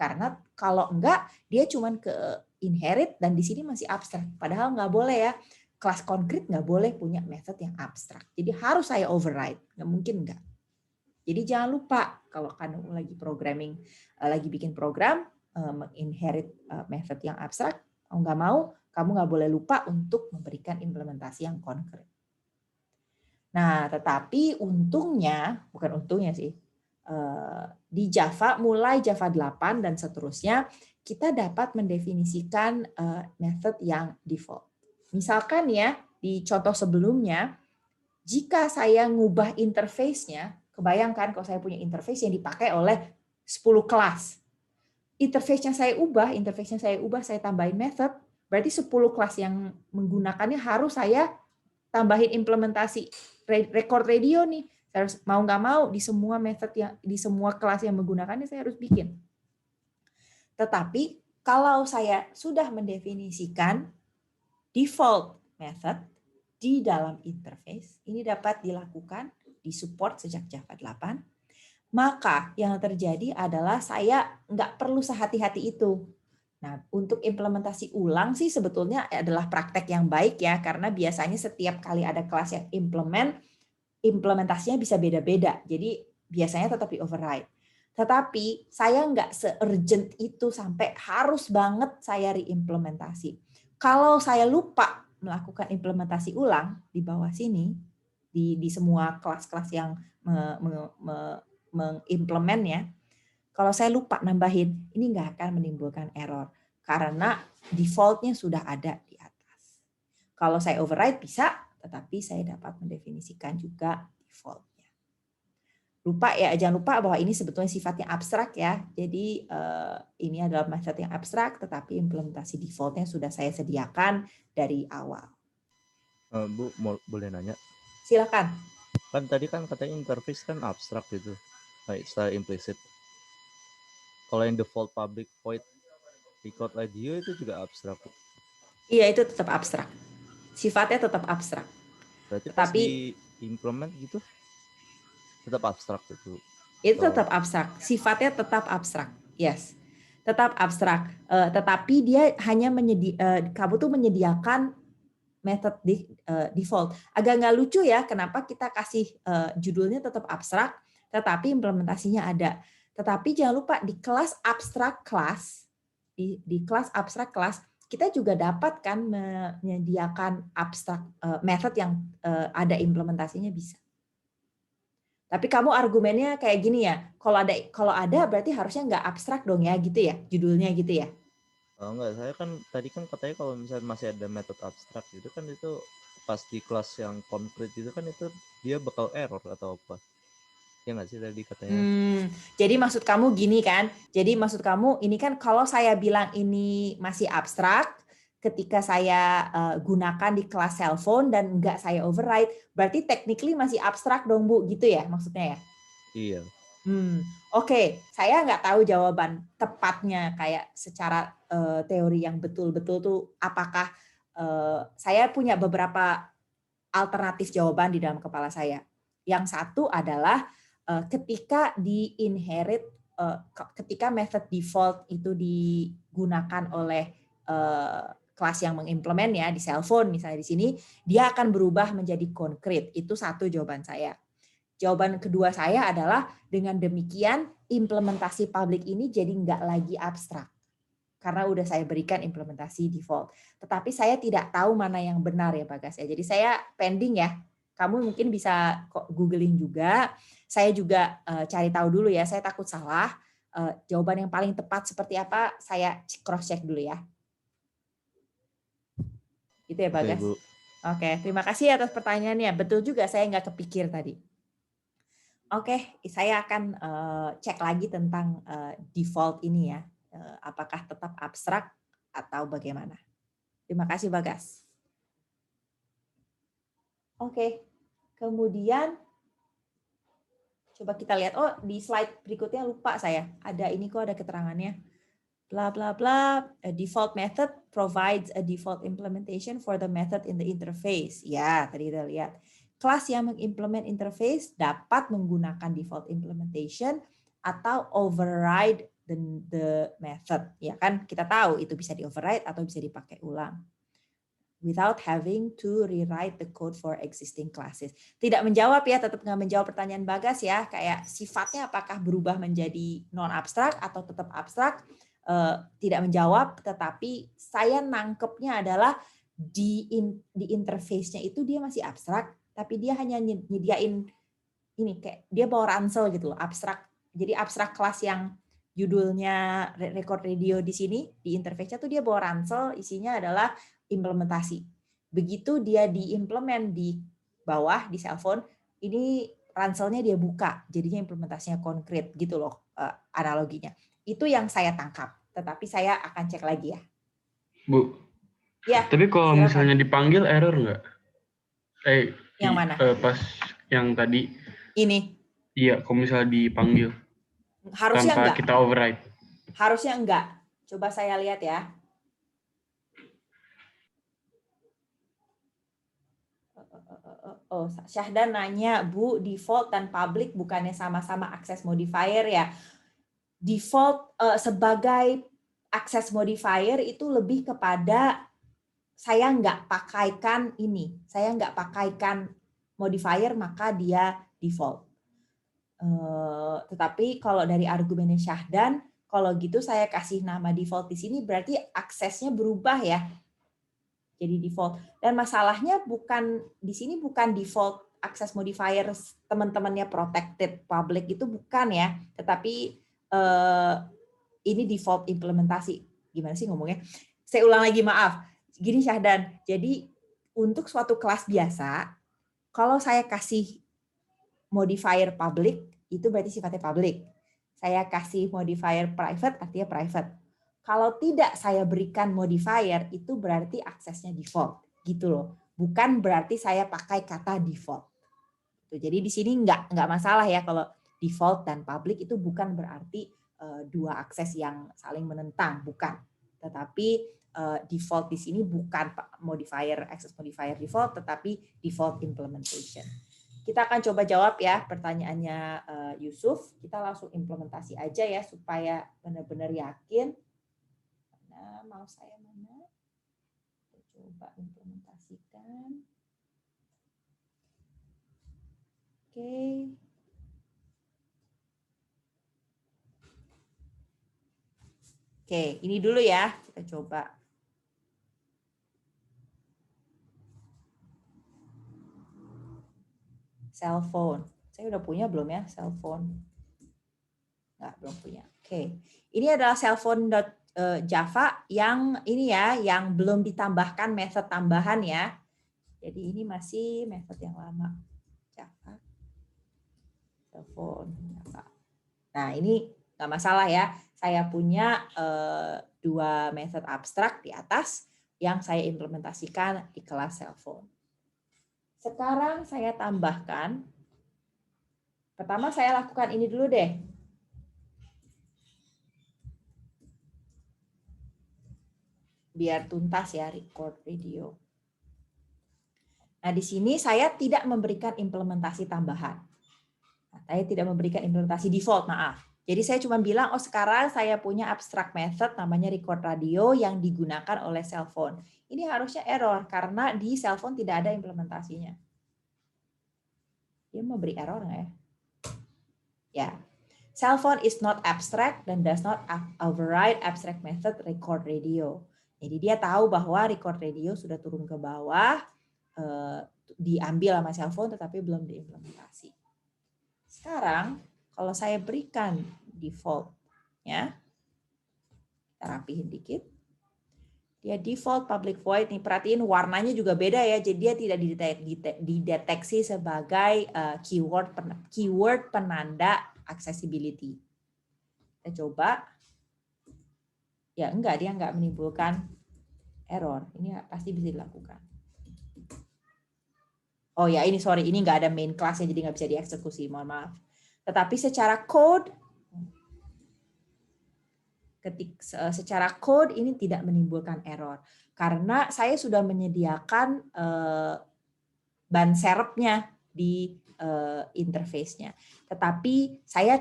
Karena kalau enggak, dia cuman ke inherit dan di sini masih abstrak. Padahal nggak boleh ya, kelas konkret nggak boleh punya method yang abstrak. Jadi harus saya override, nggak mungkin enggak. Jadi jangan lupa kalau kamu lagi programming, lagi bikin program, menginherit method yang abstrak, mau nggak mau, kamu nggak boleh lupa untuk memberikan implementasi yang konkret. Nah, tetapi bukan untungnya sih, di Java, mulai Java 8 dan seterusnya, kita dapat mendefinisikan method yang default. Misalkan ya, di contoh sebelumnya, jika saya ngubah interface-nya, kebayangkan kalau saya punya interface yang dipakai oleh 10 kelas. Interface-nya saya ubah, saya tambahin method, berarti 10 kelas yang menggunakannya harus saya tambahin implementasi record radio nih. Saya harus mau nggak mau di semua method di semua kelas yang menggunakannya saya harus bikin. Tetapi kalau saya sudah mendefinisikan default method, di dalam interface. Ini dapat dilakukan di support sejak Java 8. Maka yang terjadi adalah saya nggak perlu sehati-hati itu. Nah, untuk implementasi ulang sih sebetulnya adalah praktek yang baik ya, karena biasanya setiap kali ada kelas yang implementasinya bisa beda-beda. Jadi biasanya tetap di override. Tetapi saya nggak se-urgent itu sampai harus banget saya reimplementasi. Kalau saya lupa melakukan implementasi ulang di bawah sini, di semua kelas-kelas yang mengimplementnya, kalau saya lupa nambahin, ini nggak akan menimbulkan error karena default-nya sudah ada di atas. Kalau saya override bisa, tetapi saya dapat mendefinisikan juga default-nya. Lupa ya, jangan lupa bahwa ini sebetulnya sifatnya abstrak ya. Jadi ini adalah method yang abstrak, tetapi implementasi default-nya sudah saya sediakan dari awal. Bu, boleh nanya? Silakan. Kan tadi kan katanya interface kan abstrak gitu, secara implicit. Kalau yang default public void record audio itu juga abstrak. Iya, itu tetap abstrak. Sifatnya tetap abstrak. Berarti pas Tetapi di implement gitu tetap abstrak gitu. itu tetap abstrak. Sifatnya tetap abstrak. Yes. Tetap abstrak. Tetapi dia hanya kamu tuh menyediakan method default. Agak nggak lucu ya, kenapa kita kasih judulnya tetap abstrak, tetapi implementasinya ada. Tetapi jangan lupa di kelas abstrak class, di kelas abstrak class, kita juga dapat kan menyediakan abstrak method yang ada implementasinya bisa. Tapi kamu argumennya kayak gini ya, kalau ada berarti harusnya nggak abstrak dong ya, gitu ya, judulnya gitu ya. Oh, enggak, saya kan tadi kan katanya kalau misalnya masih ada metode abstrak gitu kan, itu pas di kelas yang konkret itu kan itu dia bakal error atau apa. Ya nggak sih tadi katanya? Jadi maksud kamu gini kan? Jadi maksud kamu ini kan kalau saya bilang ini masih abstrak, ketika saya gunakan di kelas cellphone dan nggak saya override, berarti technically masih abstrak dong Bu, gitu ya maksudnya ya? Iya. Oke. Saya nggak tahu jawaban tepatnya kayak secara teori yang betul-betul tuh apakah saya punya beberapa alternatif jawaban di dalam kepala saya. Yang satu adalah ketika ketika method default itu digunakan oleh kelas yang mengimplement ya di cellphone misalnya di sini, dia akan berubah menjadi konkret. Itu satu jawaban saya. Jawaban kedua saya adalah dengan demikian implementasi public ini jadi nggak lagi abstrak karena udah saya berikan implementasi default. Tetapi saya tidak tahu mana yang benar ya Bagas ya. Jadi saya pending ya. Kamu mungkin bisa googling juga. Saya juga cari tahu dulu ya. Saya takut salah. Jawaban yang paling tepat seperti apa saya cross check dulu ya. Gitu ya Bagas. Bu. Oke, terima kasih atas pertanyaannya. Betul juga saya nggak kepikir tadi. Oke, saya akan cek lagi tentang default ini ya. Apakah tetap abstrak atau bagaimana. Terima kasih Bagas. Oke, kemudian coba kita lihat. Oh, di slide berikutnya lupa saya. Ada ini kok, ada keterangannya. Bla bla bla. A default method provides a default implementation for the method in the interface. Ya, tadi kita lihat. Kelas yang mengimplement interface dapat menggunakan default implementation atau override the method. Ya kan, kita tahu itu bisa di override atau bisa dipakai ulang. Without having to rewrite the code for existing classes. Tidak menjawab ya, tetap nggak menjawab pertanyaan Bagas ya. Kayak sifatnya apakah berubah menjadi non-abstrak atau tetap abstrak? Tidak menjawab, tetapi saya nangkepnya adalah di interface-nya itu dia masih abstrak, tapi dia hanya nyediain ini kayak dia bawa ransel gitu loh, abstrak. Jadi abstrak kelas yang judulnya record radio di sini di interface-nya tuh dia bawa ransel, isinya adalah implementasi. Begitu dia diimplement di bawah di cellphone, ini ranselnya dia buka, jadinya implementasinya konkret gitu loh analoginya. Itu yang saya tangkap, tetapi saya akan cek lagi ya. Bu. Ya. Tapi kalau silakan. misalnya dipanggil error nggak? Yang mana? Pas yang tadi. Ini. Iya, kalau misalnya dipanggil. Harusnya tanpa enggak. Kita override. Harusnya enggak. Coba saya lihat ya. Oh, Syahdan nanya, Bu, default dan public bukannya sama-sama access modifier ya? Default sebagai access modifier itu lebih kepada saya nggak pakaikan ini, saya nggak pakaikan modifier maka dia default. Tetapi kalau dari argumennya Syahdan, kalau gitu saya kasih nama default di sini berarti aksesnya berubah ya. Jadi default. Dan masalahnya bukan di sini bukan default access modifier teman-temannya protected public itu bukan ya, tetapi ini default implementasi. Gimana sih ngomongnya? Saya ulang lagi, maaf. Gini Syahdan, jadi untuk suatu kelas biasa, kalau saya kasih modifier public, itu berarti sifatnya public. Saya kasih modifier private, artinya private. Kalau tidak saya berikan modifier, itu berarti aksesnya default. Gitu loh. Bukan berarti saya pakai kata default. Jadi di sini nggak masalah ya kalau default dan public itu bukan berarti dua akses yang saling menentang, bukan. Tetapi default di sini bukan modifier access modifier default, tetapi default implementation. Kita akan coba jawab ya pertanyaannya Yusuf. Kita langsung implementasi aja ya supaya benar-benar yakin. Nah, mau saya mana? Kita coba implementasikan. Oke. Oke, ini dulu ya. Kita coba. Cell phone. Saya udah punya belum ya cell phone? Nggak, belum punya. Oke. Ini adalah cellphone.java yang ini ya, yang belum ditambahkan method tambahan ya. Jadi ini masih method yang lama. Java. Cellphone. Java. Nah, ini nggak masalah ya. Saya punya dua method abstrak di atas yang saya implementasikan di kelas cellphone. Sekarang saya tambahkan, pertama saya lakukan ini dulu deh. Biar tuntas ya, record video. Nah, di sini saya tidak memberikan implementasi tambahan. Nah, saya tidak memberikan implementasi default, maaf. Jadi saya cuma bilang, oh sekarang saya punya abstract method namanya record radio yang digunakan oleh cellphone. Ini harusnya error karena di cellphone tidak ada implementasinya. Dia mau beri error nggak ya? Ya. Cellphone is not abstract dan does not override abstract method record radio. Jadi dia tahu bahwa record radio sudah turun ke bawah, diambil sama cellphone tetapi belum diimplementasi. Sekarang kalau saya berikan default-nya, kita rapihin dikit. Dia default public void, nih perhatiin warnanya juga beda ya, jadi dia tidak dideteksi sebagai keyword penanda accessibility. Kita coba. Ya enggak, dia enggak menimbulkan error. Ini pasti bisa dilakukan. Oh ya, ini sorry, ini enggak ada main class-nya, jadi enggak bisa dieksekusi, mohon maaf. Tetapi secara code ini tidak menimbulkan error karena saya sudah menyediakan ban serepnya di interface-nya. Tetapi saya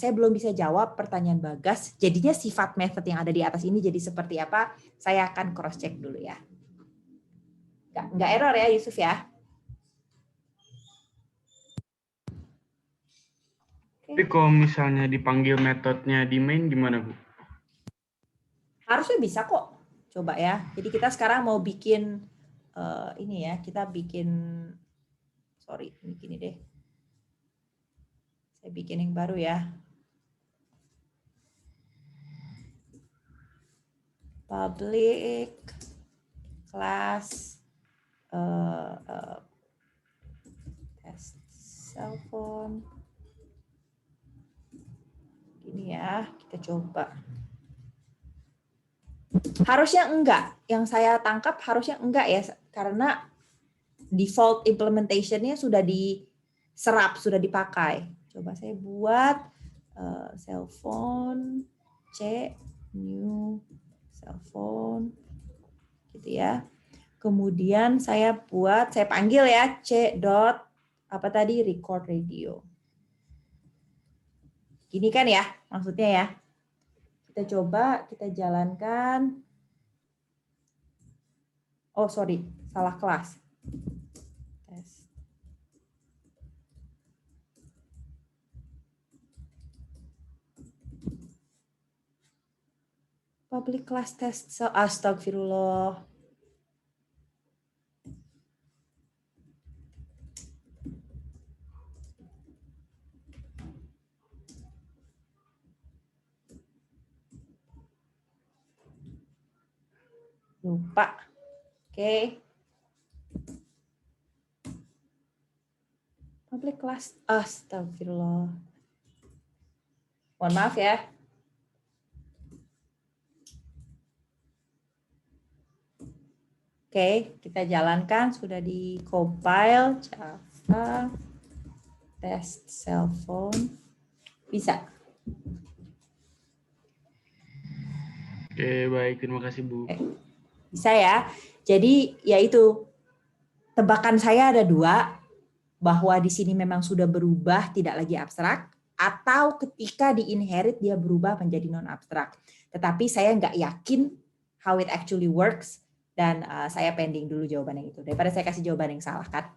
belum bisa jawab pertanyaan Bagas. Jadinya sifat method yang ada di atas ini jadi seperti apa? Saya akan cross check dulu ya. Nggak error ya Yusuf ya? Tapi kalau misalnya dipanggil metodenya di main gimana, Bu? Harusnya bisa kok. Coba ya. Jadi kita sekarang mau bikin ini ya, kita bikin gini deh. Saya bikin yang baru ya. Public class test cellphone. Gini ya, kita coba. Harusnya enggak. Yang saya tangkap harusnya enggak ya, karena default implementation-nya sudah diserap, sudah dipakai. Coba saya buat cellphone c new cellphone gitu ya. Kemudian saya panggil ya C dot apa tadi record radio. Gini kan ya maksudnya ya. Kita coba, kita jalankan. Oh sorry, salah kelas. Tes. Public class test. Astagfirullah. Lupa. Oke. Public class. Astagfirullah. Mohon maaf ya. Oke, kita jalankan. Sudah di compile. Java. Test cell phone. Bisa. Oke, baik. Terima kasih, Bu. Bisa ya. Jadi ya itu. Tebakan saya ada 2. Bahwa di sini memang sudah berubah, tidak lagi abstrak. Atau ketika di-inherit dia berubah menjadi non-abstrak. Tetapi saya nggak yakin how it actually works. Dan saya pending dulu jawaban yang itu. Daripada saya kasih jawaban yang salah kan.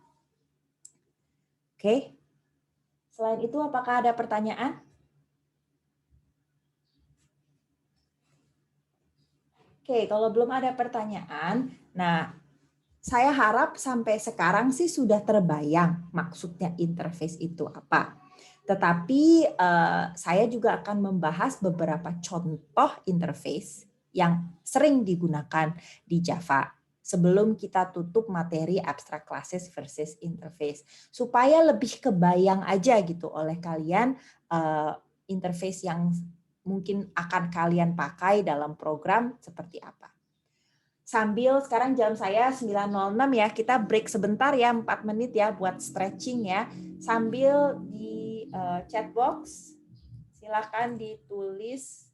Oke. Selain itu apakah ada pertanyaan? Oke, kalau belum ada pertanyaan, nah saya harap sampai sekarang sih sudah terbayang maksudnya interface itu apa. Tetapi saya juga akan membahas beberapa contoh interface yang sering digunakan di Java sebelum kita tutup materi abstract classes versus interface. Supaya lebih kebayang aja gitu oleh kalian interface yang mungkin akan kalian pakai dalam program seperti apa. Sambil sekarang jam saya 9.06 ya, kita break sebentar ya, 4 menit ya buat stretching ya. Sambil di chat box, silakan ditulis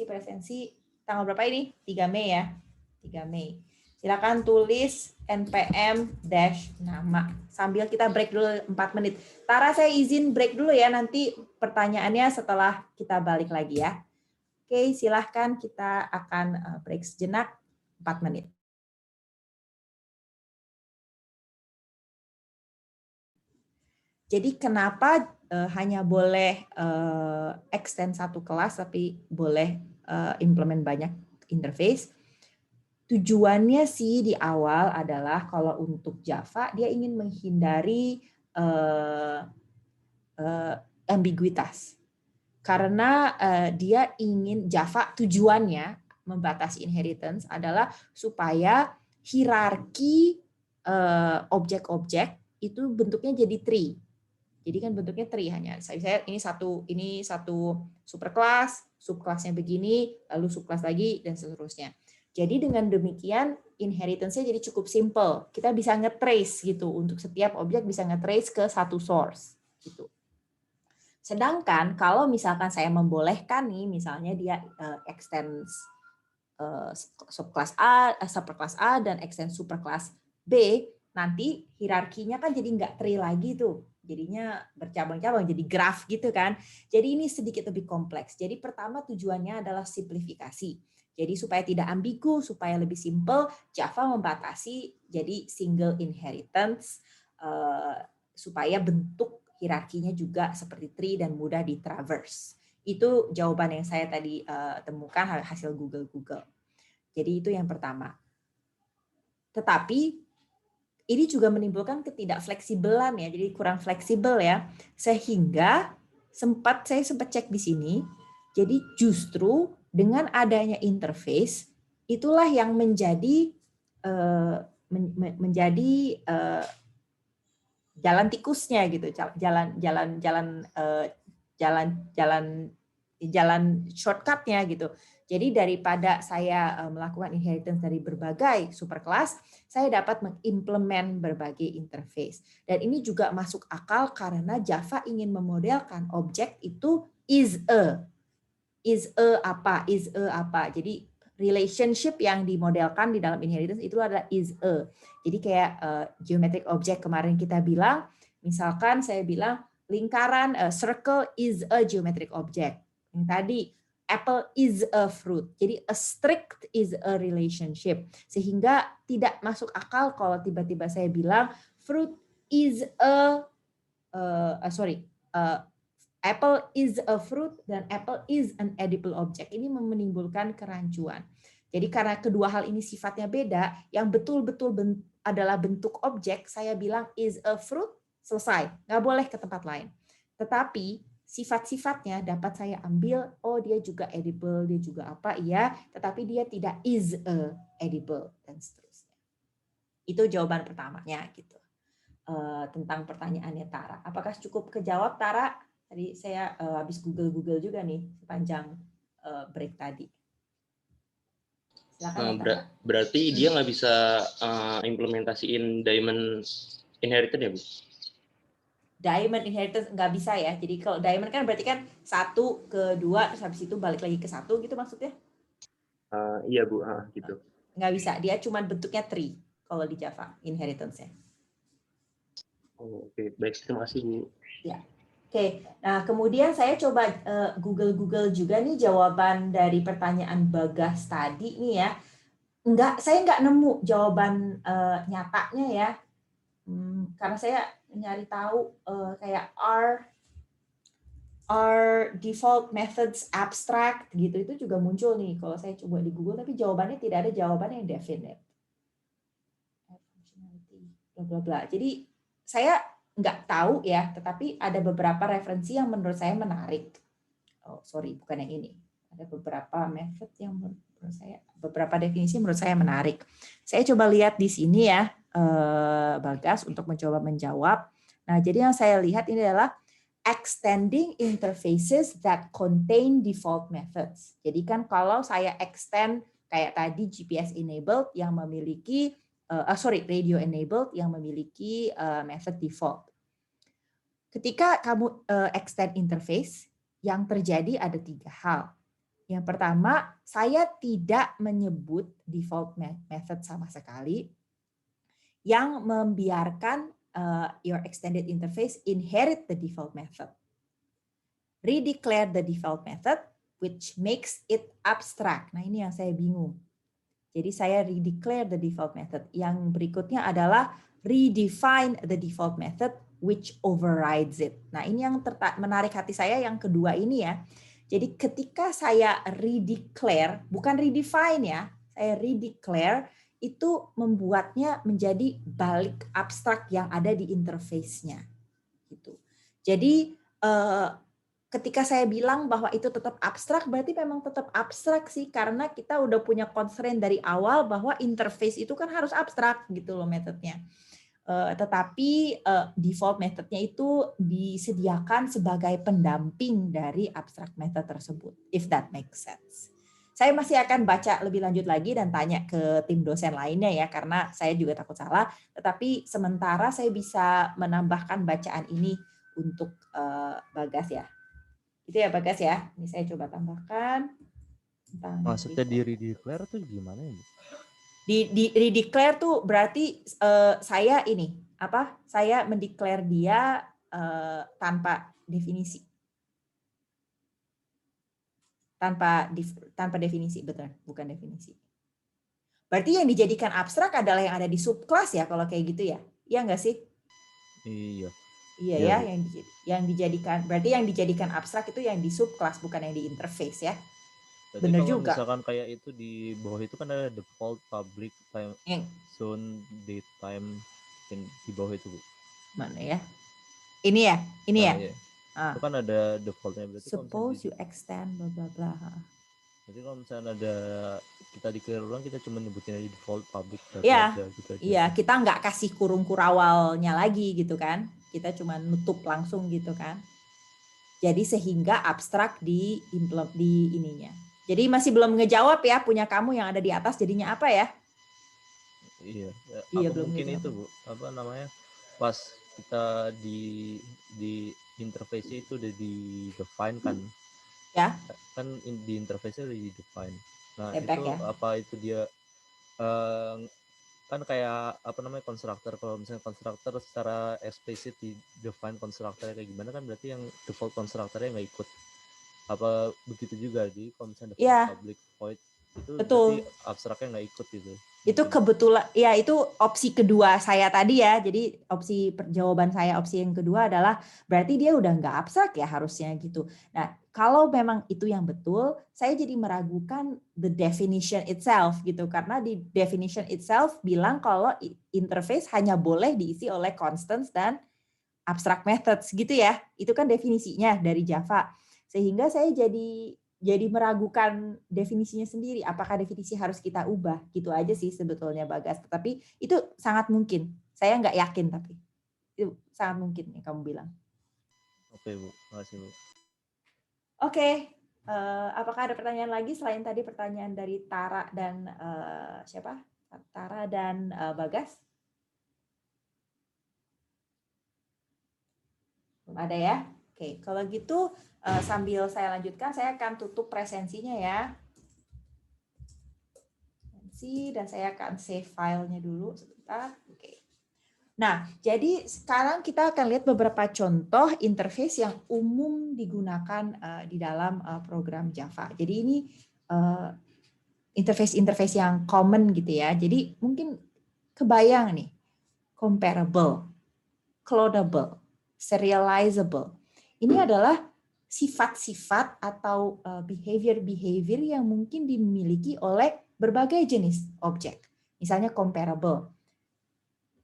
presensi tanggal berapa ini? 3 Mei ya. 3 Mei. Silakan tulis npm-nama. Sambil kita break dulu 4 menit. Tara, saya izin break dulu ya, nanti pertanyaannya setelah kita balik lagi ya. Oke, silahkan kita akan break sejenak 4 menit. Jadi kenapa hanya boleh extend satu kelas, tapi boleh implement banyak interface? Tujuannya sih di awal adalah kalau untuk Java dia ingin menghindari ambiguitas, karena dia ingin Java tujuannya membatasi inheritance adalah supaya hierarki objek-objek itu bentuknya jadi tree. Jadi kan bentuknya tree hanya saya ini satu superclass, subkelasnya begini, lalu subkelas lagi dan seterusnya. Jadi dengan demikian inheritance-nya jadi cukup simple. Kita bisa nge-trace gitu, untuk setiap objek bisa nge-trace ke satu source gitu. Sedangkan kalau misalkan saya membolehkan nih, misalnya dia extend subkelas A, superkelas A dan extend superkelas B, nanti hierarkinya kan jadi nggak tree lagi tuh. Jadinya bercabang-cabang, jadi graf gitu kan. Jadi ini sedikit lebih kompleks. Jadi pertama tujuannya adalah simplifikasi. Jadi supaya tidak ambigu, supaya lebih simple, Java membatasi jadi single inheritance supaya bentuk hierarkinya juga seperti tree dan mudah di-traverse. Itu jawaban yang saya tadi temukan hasil Google. Jadi itu yang pertama. Tetapi ini juga menimbulkan ketidakfleksibelan ya, jadi kurang fleksibel ya. Sehingga saya sempat cek di sini, jadi justru dengan adanya interface itulah yang menjadi jalan tikusnya gitu, jalan shortcutnya gitu. Jadi daripada saya melakukan inheritance dari berbagai superclass, saya dapat mengimplement berbagai interface. Dan ini juga masuk akal karena Java ingin memodelkan objek itu is a. is a apa. Jadi relationship yang dimodelkan di dalam inheritance itu adalah is a. Jadi kayak geometric object kemarin kita bilang, misalkan saya bilang lingkaran circle is a geometric object. Yang tadi apple is a fruit. Jadi a strict is a relationship. Sehingga tidak masuk akal kalau tiba-tiba saya bilang fruit is a apple is a fruit dan apple is an edible object. Ini menimbulkan kerancuan. Jadi karena kedua hal ini sifatnya beda, yang betul-betul adalah bentuk objek, saya bilang is a fruit, selesai. Nggak boleh ke tempat lain. Tetapi sifat-sifatnya dapat saya ambil, oh dia juga edible, dia juga apa, iya, tetapi dia tidak is a edible, dan seterusnya. Itu jawaban pertamanya gitu. Tentang pertanyaannya Tara. Apakah cukup kejawab Tara? Tadi saya habis Google juga nih sepanjang break tadi. Silakan. Berarti dia nggak bisa implementasiin diamond inheritance ya, Bu? Diamond inheritance nggak bisa ya. Jadi kalau diamond kan berarti kan 1 ke 2 terus habis itu balik lagi ke 1 gitu maksudnya? Iya Bu, gitu. Nggak bisa. Dia cuma bentuknya tree kalau di Java inheritance-nya. Oh, oke. Baik, terima kasih Bu. Ya. Oke, nah kemudian saya coba Google juga nih jawaban dari pertanyaan Bagas tadi nih ya. Saya nggak nemu jawaban nyatanya ya, karena saya nyari tahu kayak are default methods abstract gitu, itu juga muncul nih kalau saya coba di Google, tapi jawabannya tidak ada jawaban yang definite. Bla bla bla. Jadi saya nggak tahu ya, tetapi ada beberapa referensi yang menurut saya menarik. Oh, sorry, bukan yang ini. Ada beberapa method yang menurut saya, beberapa definisi menurut saya menarik. Saya coba lihat di sini ya, Bagas, untuk mencoba menjawab. Nah, jadi yang saya lihat ini adalah extending interfaces that contain default methods. Jadi kan kalau saya extend kayak tadi GPS enabled yang memiliki radio enabled yang memiliki method default. Ketika kamu extend interface, yang terjadi ada 3 hal. Yang pertama, saya tidak menyebut default method sama sekali, yang membiarkan your extended interface inherit the default method. Redeclare the default method, which makes it abstract. Nah, ini yang saya bingung. Jadi saya redeclare the default method. Yang berikutnya adalah redefine the default method which overrides it. Nah, ini yang menarik hati saya yang kedua ini ya. Jadi ketika saya redeclare, bukan redefine ya, saya redeclare itu membuatnya menjadi balik abstrak yang ada di interface-nya. Gitu. Jadi ketika saya bilang bahwa itu tetap abstrak, berarti memang tetap abstrak sih, karena kita udah punya constraint dari awal bahwa interface itu kan harus abstrak gitu loh metodenya. Tetapi default metodenya itu disediakan sebagai pendamping dari abstract method tersebut, if that makes sense. Saya masih akan baca lebih lanjut lagi dan tanya ke tim dosen lainnya ya, karena saya juga takut salah. Tetapi sementara saya bisa menambahkan bacaan ini untuk Bagas ya. Itu ya Bagas ya. Ini saya coba tambahkan. Maksudnya di redeclare tuh gimana ya? Di redeclare tuh berarti saya ini apa? Saya mendeclare dia tanpa definisi. Tanpa definisi, betul, bukan definisi. Berarti yang dijadikan abstrak adalah yang ada di subclass ya kalau kayak gitu ya. Iya enggak sih? Iya. Iya ya, yang dijadikan, berarti yang dijadikan abstrak itu yang di subclass bukan yang di interface ya. Jadi bener juga. Misalkan kayak itu di bawah itu kan ada default public time zone date time di bawah itu Bu. Mana ya? Ini ya, ini ya. Iya. Itu kan ada defaultnya berarti. Suppose you extend bla bla bla. Jadi kalau misalnya ada kita declare ulang, kita cuma nyebutin aja default public. Iya, gitu aja. Iya, kita nggak kasih kurung kurawalnya lagi gitu kan. Kita cuma nutup langsung gitu kan. Jadi sehingga abstrak di ininya. Jadi masih belum ngejawab ya, punya kamu yang ada di atas jadinya apa ya? Iya, iya belum mungkin ngejawab. Itu Bu, apa namanya? Pas kita di interface itu udah di define kan. Ya, Kan di interface-nya udah di define. Nah, Lepek itu ya. apa itu dia kan kayak apa namanya konstruktor, kalau misalnya konstruktor secara eksplisit di define konstruktornya kayak gimana, kan berarti yang default konstruktornya nggak ikut. Apa begitu juga di kalau misalnya define Iya, public void itu berarti betul. abstraknya nggak ikut gitu Itu mungkin. kebetulan, ya itu opsi kedua saya tadi ya. Jadi jawaban saya opsi yang kedua adalah berarti dia udah nggak abstrak ya harusnya gitu. Nah, kalau memang itu yang betul, saya jadi meragukan the definition itself gitu. Karena di definition itself bilang kalau interface hanya boleh diisi oleh constants dan abstract methods gitu ya. Itu kan definisinya dari Java. Sehingga saya jadi meragukan definisinya sendiri. Apakah definisi harus kita ubah? Gitu aja sih sebetulnya Bagas. Tapi itu sangat mungkin. Saya nggak yakin tapi itu sangat mungkin yang kamu bilang. Oke Bu, makasih Bu. Oke, apakah ada pertanyaan lagi selain tadi pertanyaan dari Tara dan siapa? Tara dan Bagas? Belum ada ya? Oke, kalau gitu sambil saya lanjutkan, saya akan tutup presensinya ya. Dan saya akan save filenya dulu sebentar. Oke. Nah, jadi sekarang kita akan lihat beberapa contoh interface yang umum digunakan di dalam program Java. Jadi ini interface-interface yang common gitu ya. Jadi mungkin kebayang nih, comparable, clonable, serializable. Ini adalah sifat-sifat atau behavior-behavior yang mungkin dimiliki oleh berbagai jenis objek. Misalnya comparable.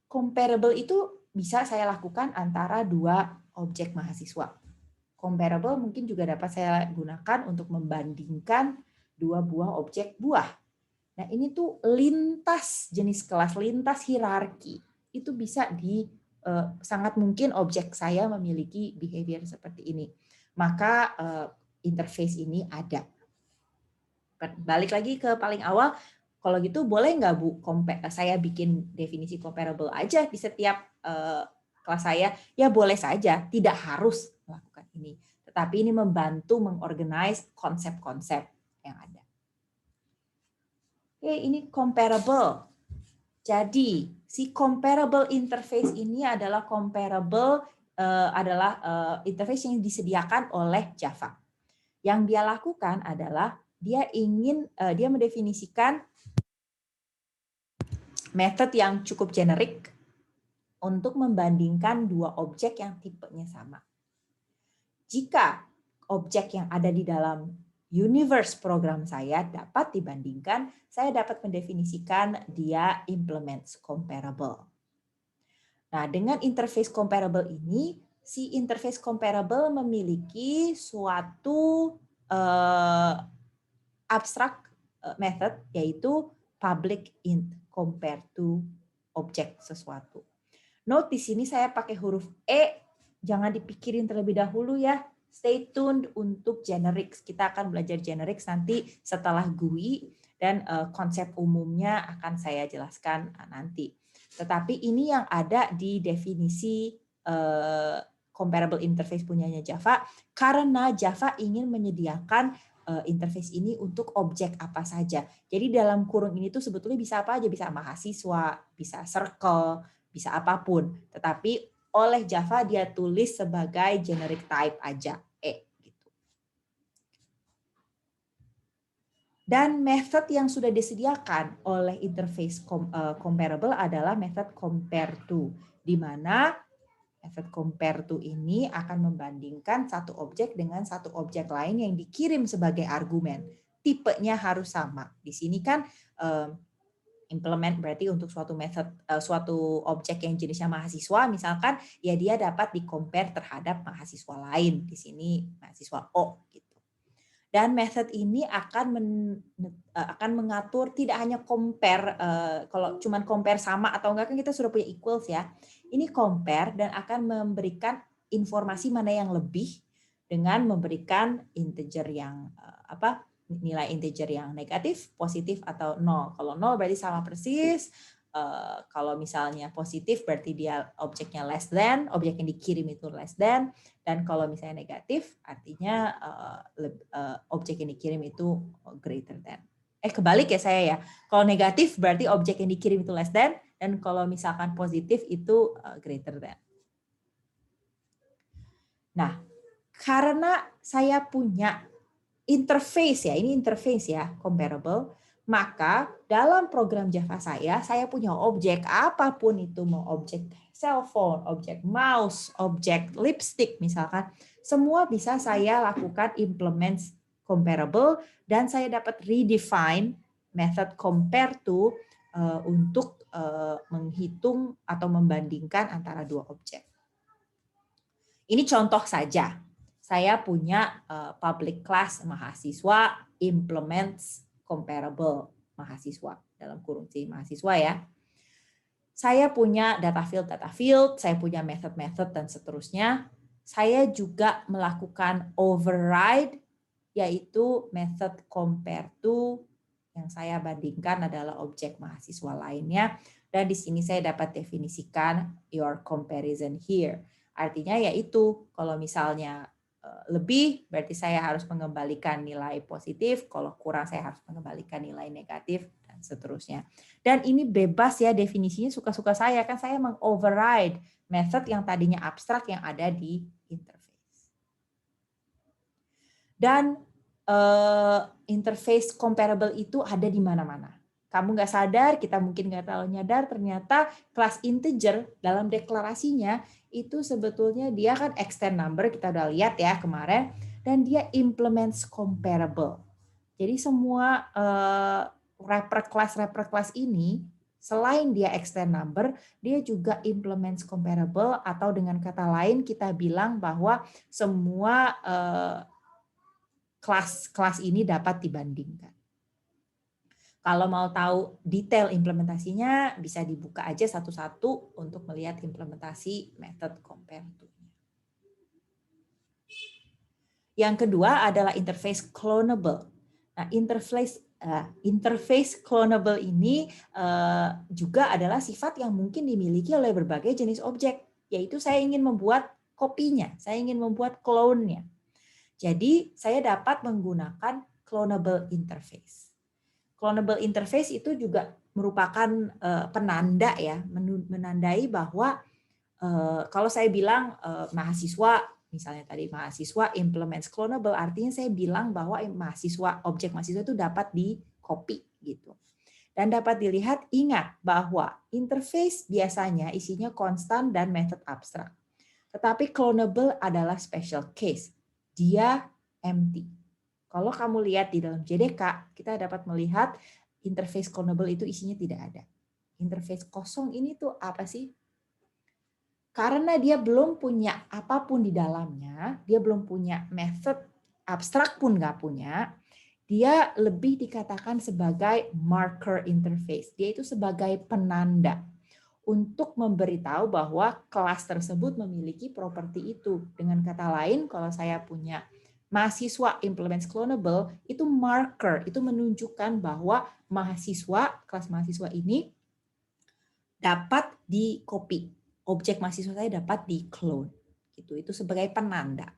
Comparable itu bisa saya lakukan antara dua objek mahasiswa. Comparable mungkin juga dapat saya gunakan untuk membandingkan dua buah objek buah. Nah, ini tuh lintas jenis kelas, lintas hierarki. Itu bisa sangat mungkin objek saya memiliki behavior seperti ini. Maka interface ini ada. Balik lagi ke paling awal, kalau gitu boleh nggak Bu, saya bikin definisi comparable aja di setiap kelas saya? Ya boleh saja, tidak harus melakukan ini. Tetapi ini membantu mengorganize konsep-konsep yang ada. Oke, ini comparable. Jadi, si comparable interface ini adalah interface yang disediakan oleh Java. Yang dia lakukan adalah dia mendefinisikan method yang cukup generik untuk membandingkan dua objek yang tipenya sama. Jika objek yang ada di dalam universe program saya dapat dibandingkan, saya dapat mendefinisikan dia implements comparable. Nah, dengan interface comparable ini, si interface comparable memiliki suatu abstract method, yaitu public int compare to objek sesuatu. Note di sini saya pakai huruf E, jangan dipikirin terlebih dahulu ya. Stay tuned untuk generics. Kita akan belajar generics nanti setelah GUI dan konsep umumnya akan saya jelaskan nanti. Tetapi ini yang ada di definisi comparable interface punyanya Java, karena Java ingin menyediakan interface ini untuk objek apa saja. Jadi dalam kurung ini tuh sebetulnya bisa apa aja, bisa mahasiswa, bisa circle, bisa apapun. Tetapi oleh Java dia tulis sebagai generic type aja, E. Gitu. Dan method yang sudah disediakan oleh interface comparable adalah method compare to, di mana method compare to ini akan membandingkan satu objek dengan satu objek lain yang dikirim sebagai argumen. Tipenya harus sama. Di sini kan implement berarti untuk suatu method, suatu objek yang jenisnya mahasiswa, misalkan ya dia dapat di-compare terhadap mahasiswa lain. Di sini mahasiswa O gitu. Dan method ini akan mengatur tidak hanya compare, kalau cuman compare sama atau enggak kan kita sudah punya equals ya. Ini compare dan akan memberikan informasi mana yang lebih dengan memberikan integer yang nilai integer yang negatif, positif atau 0. Kalau 0 berarti sama persis, kalau misalnya positif berarti dia objeknya less than, objek yang dikirim itu less than, dan kalau misalnya negatif artinya objek yang dikirim itu greater than. Kebalik ya saya ya. Kalau negatif berarti objek yang dikirim itu less than, dan kalau misalkan positif itu greater than. Nah, karena saya punya interface ya, ini interface ya, comparable, maka dalam program Java saya punya objek apapun itu, mau objek cellphone, objek mouse, objek lipstick misalkan, semua bisa saya lakukan implement comparable dan saya dapat redefine method compare to untuk menghitung atau membandingkan antara dua objek. Ini contoh saja. Saya punya public class mahasiswa implements comparable mahasiswa, dalam kurung C mahasiswa ya. Saya punya data field, saya punya method dan seterusnya. Saya juga melakukan override, yaitu method compare to yang saya bandingkan adalah objek mahasiswa lainnya. Dan di sini saya dapat definisikan your comparison here. Artinya yaitu kalau misalnya lebih berarti saya harus mengembalikan nilai positif, kalau kurang saya harus mengembalikan nilai negatif dan seterusnya. Dan ini bebas ya definisinya, suka-suka saya, kan saya mengoverride method yang tadinya abstrak yang ada di interface. Dan interface comparable itu ada di mana-mana. Kamu nggak sadar, kita mungkin nggak terlalu nyadar, ternyata kelas integer dalam deklarasinya itu sebetulnya dia kan extend number, kita udah lihat ya kemarin, dan dia implements comparable. Jadi semua wrapper class ini, selain dia extend number, dia juga implements comparable, atau dengan kata lain kita bilang bahwa semua kelas ini dapat dibandingkan. Kalau mau tahu detail implementasinya, bisa dibuka aja satu-satu untuk melihat implementasi method compare to-nya. Yang kedua adalah interface clonable. Nah, interface clonable ini juga adalah sifat yang mungkin dimiliki oleh berbagai jenis objek, yaitu saya ingin membuat kopinya, saya ingin membuat clone-nya. Jadi, saya dapat menggunakan clonable interface. Clonable interface itu juga merupakan penanda ya, menandai bahwa kalau saya bilang mahasiswa, misalnya tadi mahasiswa implements clonable, artinya saya bilang bahwa objek mahasiswa itu dapat di-copy gitu. Dan dapat dilihat, ingat bahwa interface biasanya isinya konstan dan method abstrak. Tetapi clonable adalah special case. Dia empty. Kalau kamu lihat di dalam JDK, kita dapat melihat interface clonable itu isinya tidak ada. Interface kosong ini tuh apa sih? Karena dia belum punya apapun di dalamnya, dia belum punya method abstrak pun nggak punya, dia lebih dikatakan sebagai marker interface. Dia itu sebagai penanda untuk memberitahu bahwa kelas tersebut memiliki properti itu. Dengan kata lain, kalau saya punya mahasiswa implements clonable, itu marker, itu menunjukkan bahwa kelas mahasiswa ini dapat di-copy. Objek mahasiswa saya dapat di-clone. Itu sebagai penanda.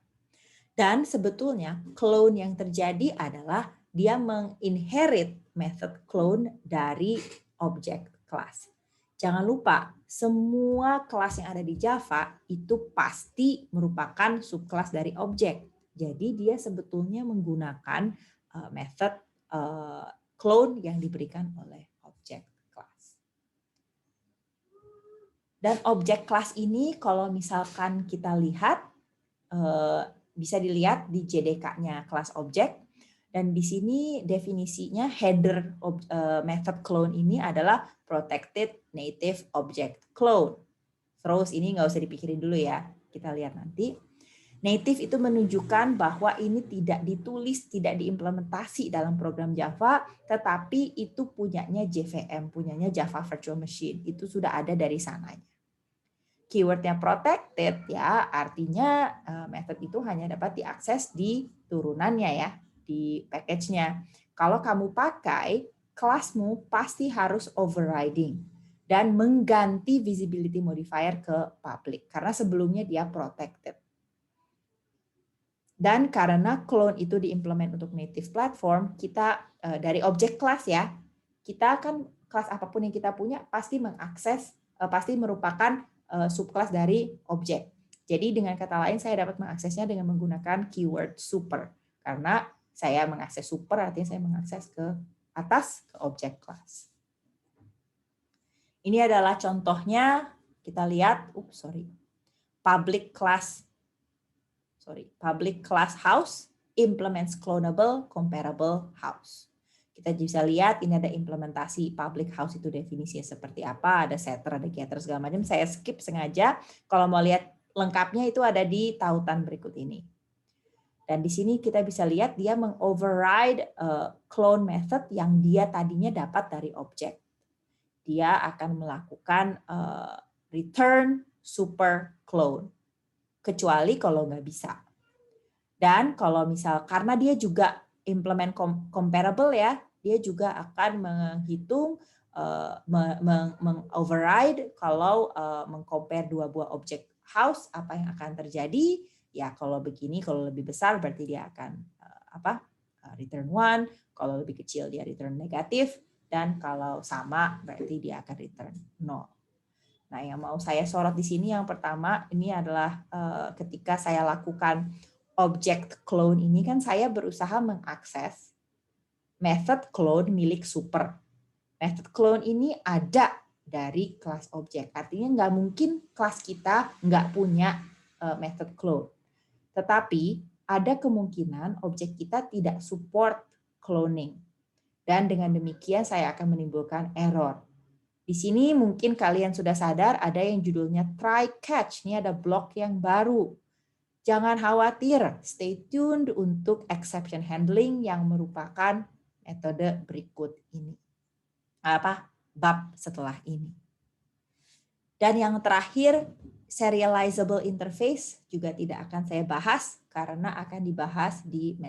Dan sebetulnya clone yang terjadi adalah dia menginherit method clone dari objek kelas. Jangan lupa, semua kelas yang ada di Java itu pasti merupakan subkelas dari objek. Jadi dia sebetulnya menggunakan method clone yang diberikan oleh objek kelas. Dan objek kelas ini kalau misalkan kita lihat, bisa dilihat di JDK-nya kelas objek. Dan di sini definisinya header method clone ini adalah protected native object clone. Terus ini nggak usah dipikirin dulu ya, kita lihat nanti. Native itu menunjukkan bahwa ini tidak ditulis, tidak diimplementasi dalam program Java, tetapi itu punyanya JVM, punyanya Java Virtual Machine. Itu sudah ada dari sananya. Keywordnya protected ya, artinya method itu hanya dapat diakses di turunannya ya, di package-nya. Kalau kamu pakai, kelasmu pasti harus overriding. dan mengganti visibility modifier ke public karena sebelumnya dia protected. Dan karena clone itu diimplement untuk native platform, kita dari object class ya, kita kan kelas apapun yang kita punya pasti mengakses, pasti merupakan subclass dari objek. Jadi dengan kata lain saya dapat mengaksesnya dengan menggunakan keyword super. Karena saya mengakses super artinya saya mengakses ke atas ke object class. Ini adalah contohnya, kita lihat, public class house implements clonable comparable house. Kita bisa lihat ini ada implementasi public house itu definisinya seperti apa, ada setter, ada getter segala macam. Saya skip sengaja. Kalau mau lihat lengkapnya itu ada di tautan berikut ini. Dan di sini kita bisa lihat dia mengoverride clone method yang dia tadinya dapat dari objek. Dia akan melakukan return super clone. Kecuali kalau nggak bisa. Dan kalau misal, karena dia juga implement comparable ya, dia juga akan menghitung, mengoverride kalau mengcompare dua buah objek house, apa yang akan terjadi. Ya kalau begini, kalau lebih besar berarti dia akan return 1, kalau lebih kecil dia return negatif, dan kalau sama berarti dia akan return 0. Nah, yang mau saya sorot di sini yang pertama ini adalah ketika saya lakukan object clone ini kan saya berusaha mengakses method clone milik super. Method clone ini ada dari kelas objek. Artinya nggak mungkin kelas kita nggak punya method clone. Tetapi ada kemungkinan objek kita tidak support cloning. Dan dengan demikian saya akan menimbulkan error. Di sini mungkin kalian sudah sadar ada yang judulnya try catch. Ini ada blok yang baru. Jangan khawatir, stay tuned untuk exception handling yang merupakan metode berikut ini. Bab setelah ini. Dan yang terakhir, serializable interface juga tidak akan saya bahas karena akan dibahas di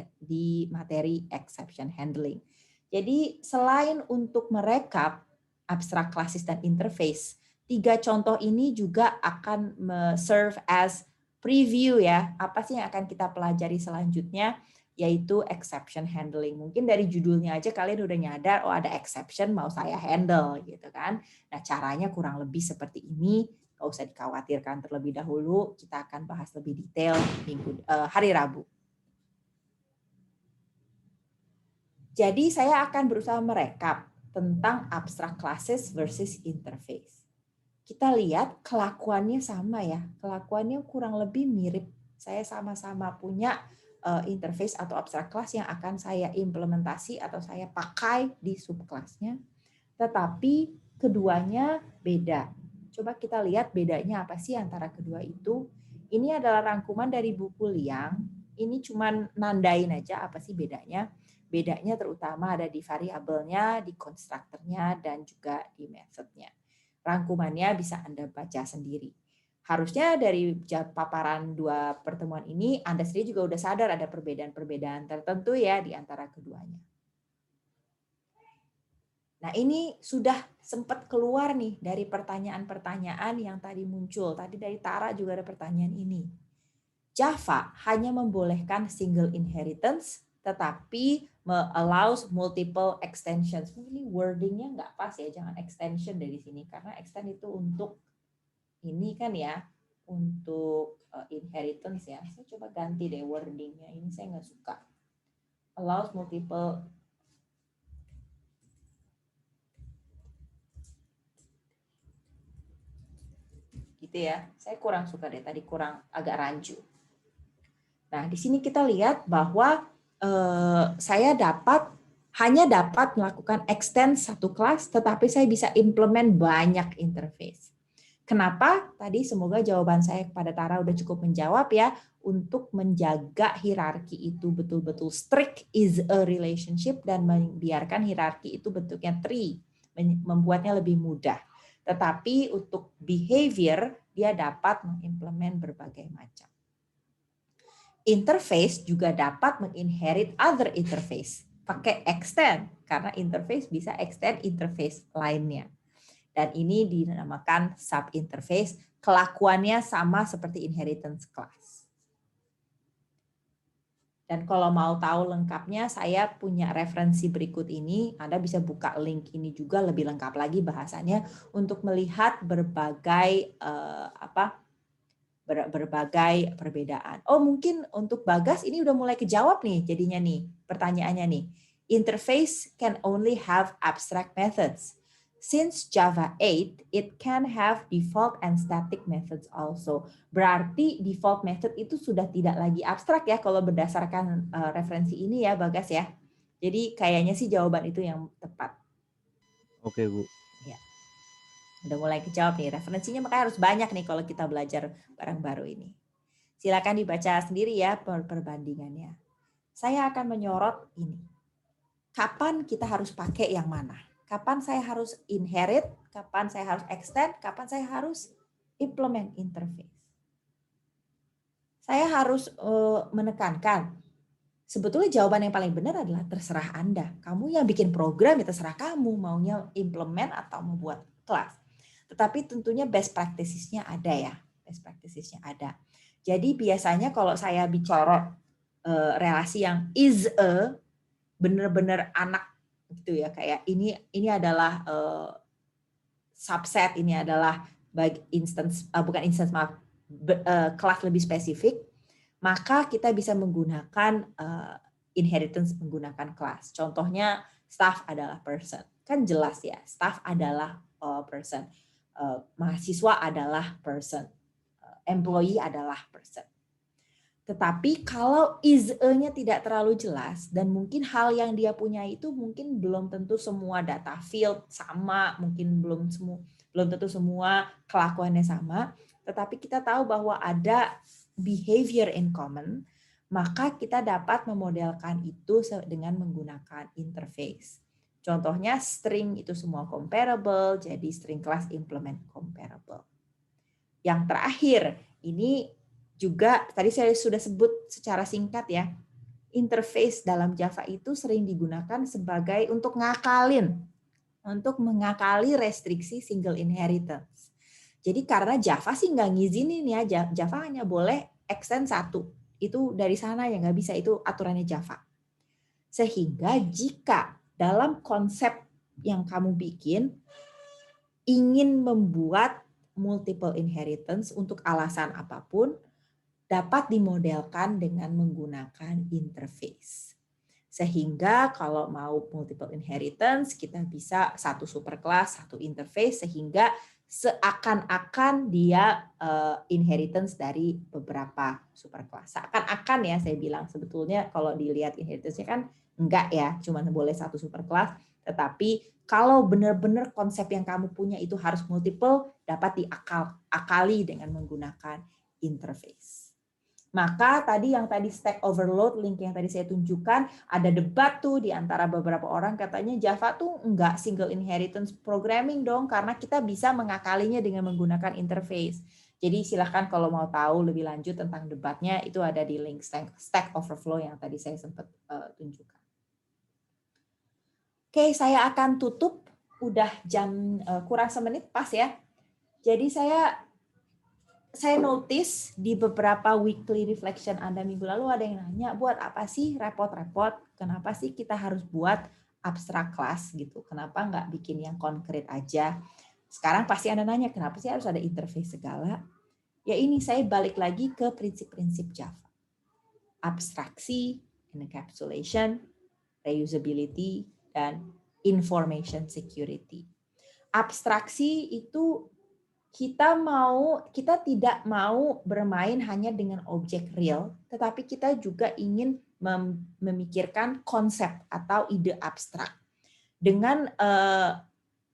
materi exception handling. Jadi selain untuk merekap abstrak klasis dan interface, 3 contoh ini juga akan serve as preview ya, apa sih yang akan kita pelajari selanjutnya, yaitu exception handling. Mungkin dari judulnya aja kalian udah nyadar, oh ada exception mau saya handle gitu kan. Nah caranya kurang lebih seperti ini, nggak usah dikhawatirkan terlebih dahulu, kita akan bahas lebih detail hari Rabu. Jadi saya akan berusaha merekap tentang abstract classes versus interface. Kita lihat kelakuannya sama ya, kelakuannya kurang lebih mirip. Saya sama-sama punya interface atau abstract class yang akan saya implementasi atau saya pakai di subclassnya, tetapi keduanya beda. Coba kita lihat bedanya apa sih antara kedua itu. Ini adalah rangkuman dari buku Liang. Ini cuman nandain aja apa sih bedanya. Bedanya terutama ada di variabelnya, di konstruktornya, dan juga di methodnya. Rangkumannya bisa Anda baca sendiri. Harusnya dari paparan 2 pertemuan ini, Anda sendiri juga udah sadar ada perbedaan-perbedaan tertentu ya di antara keduanya. Nah ini sudah sempat keluar nih dari pertanyaan-pertanyaan yang tadi muncul. Tadi dari Tara juga ada pertanyaan ini. Java hanya membolehkan single inheritance, tetapi allows multiple extensions. Ini wordingnya nggak pas ya, jangan extension dari sini karena extend itu untuk ini kan ya, untuk inheritance ya. Saya coba ganti deh wordingnya, ini saya nggak suka. Allows multiple gitu ya. Saya kurang suka deh, tadi kurang agak rancu. Nah di sini kita lihat bahwa saya hanya dapat melakukan extend satu kelas, tetapi saya bisa implement banyak interface. Kenapa? Tadi semoga jawaban saya kepada Tara udah cukup menjawab ya, untuk menjaga hierarki itu betul-betul strict is a relationship dan membiarkan hierarki itu bentuknya tree, membuatnya lebih mudah. Tetapi untuk behavior, dia dapat mengimplement berbagai macam. Interface juga dapat menginherit other interface. Pakai extend, karena interface bisa extend interface lainnya. Dan ini dinamakan subinterface. Kelakuannya sama seperti inheritance class. Dan kalau mau tahu lengkapnya, saya punya referensi berikut ini. Anda bisa buka link ini juga lebih lengkap lagi bahasannya untuk melihat berbagai berbagai perbedaan. Oh, mungkin untuk Bagas ini udah mulai kejawab nih jadinya nih pertanyaannya nih. Interface can only have abstract methods. Since Java 8, it can have default and static methods also. Berarti default method itu sudah tidak lagi abstrak ya kalau berdasarkan referensi ini ya Bagas ya. Jadi kayaknya sih jawaban itu yang tepat. Oke, Bu. Ya. Udah mulai kejawab nih. Referensinya makanya harus banyak nih kalau kita belajar barang baru ini. Silakan dibaca sendiri ya perbandingannya. Saya akan menyorot ini. Kapan kita harus pakai yang mana? Kapan saya harus inherit? Kapan saya harus extend? Kapan saya harus implement interface? Saya harus menekankan. Sebetulnya jawaban yang paling benar adalah terserah Anda. Kamu yang bikin program ya terserah kamu. Maunya implement atau membuat kelas. Tetapi tentunya best practices-nya ada ya. Best practices-nya ada. Jadi biasanya kalau saya bicara relasi yang is a, benar-benar anak gitu ya, kayak ini adalah subset, ini adalah kelas lebih spesifik, maka kita bisa menggunakan inheritance menggunakan kelas. Contohnya staff adalah person, kan jelas ya, staff adalah person, mahasiswa adalah person, employee adalah person. Tetapi kalau is-nya tidak terlalu jelas dan mungkin hal yang dia punya itu mungkin belum tentu semua data field sama, mungkin belum tentu semua kelakuannya sama, tetapi kita tahu bahwa ada behavior in common, maka kita dapat memodelkan itu dengan menggunakan interface. Contohnya string itu semua comparable, jadi string class implement comparable. Yang terakhir, ini juga tadi saya sudah sebut secara singkat ya, interface dalam Java itu sering digunakan sebagai untuk mengakali restriksi single inheritance. Jadi karena Java sih nggak ngizinin ya, Java hanya boleh extend 1. Itu dari sana ya nggak bisa, itu aturannya Java. Sehingga jika dalam konsep yang kamu bikin ingin membuat multiple inheritance untuk alasan apapun, dapat dimodelkan dengan menggunakan interface. Sehingga kalau mau multiple inheritance, kita bisa satu superclass, satu interface, sehingga seakan-akan dia inheritance dari beberapa superclass. Seakan-akan ya saya bilang, sebetulnya kalau dilihat inheritance-nya kan enggak ya, cuma boleh satu superclass, tetapi kalau benar-benar konsep yang kamu punya itu harus multiple, dapat diakali dengan menggunakan interface. Maka tadi stack overload, link yang tadi saya tunjukkan, ada debat tuh di antara beberapa orang, katanya Java tuh enggak single inheritance programming dong, karena kita bisa mengakalinya dengan menggunakan interface. Jadi silahkan kalau mau tahu lebih lanjut tentang debatnya, itu ada di link Stack Overflow yang tadi saya sempat tunjukkan. Oke, saya akan tutup, udah jam kurang semenit pas ya. Jadi saya notice di beberapa weekly reflection Anda minggu lalu ada yang nanya, buat apa sih repot-repot? Kenapa sih kita harus buat abstrak class gitu? Kenapa nggak bikin yang konkret aja? Sekarang pasti Anda nanya, kenapa sih harus ada interface segala? Ya ini saya balik lagi ke prinsip-prinsip Java. Abstraksi, encapsulation, reusability, dan information security. Abstraksi itu kita tidak mau bermain hanya dengan objek real, tetapi kita juga ingin memikirkan konsep atau ide abstrak. Dengan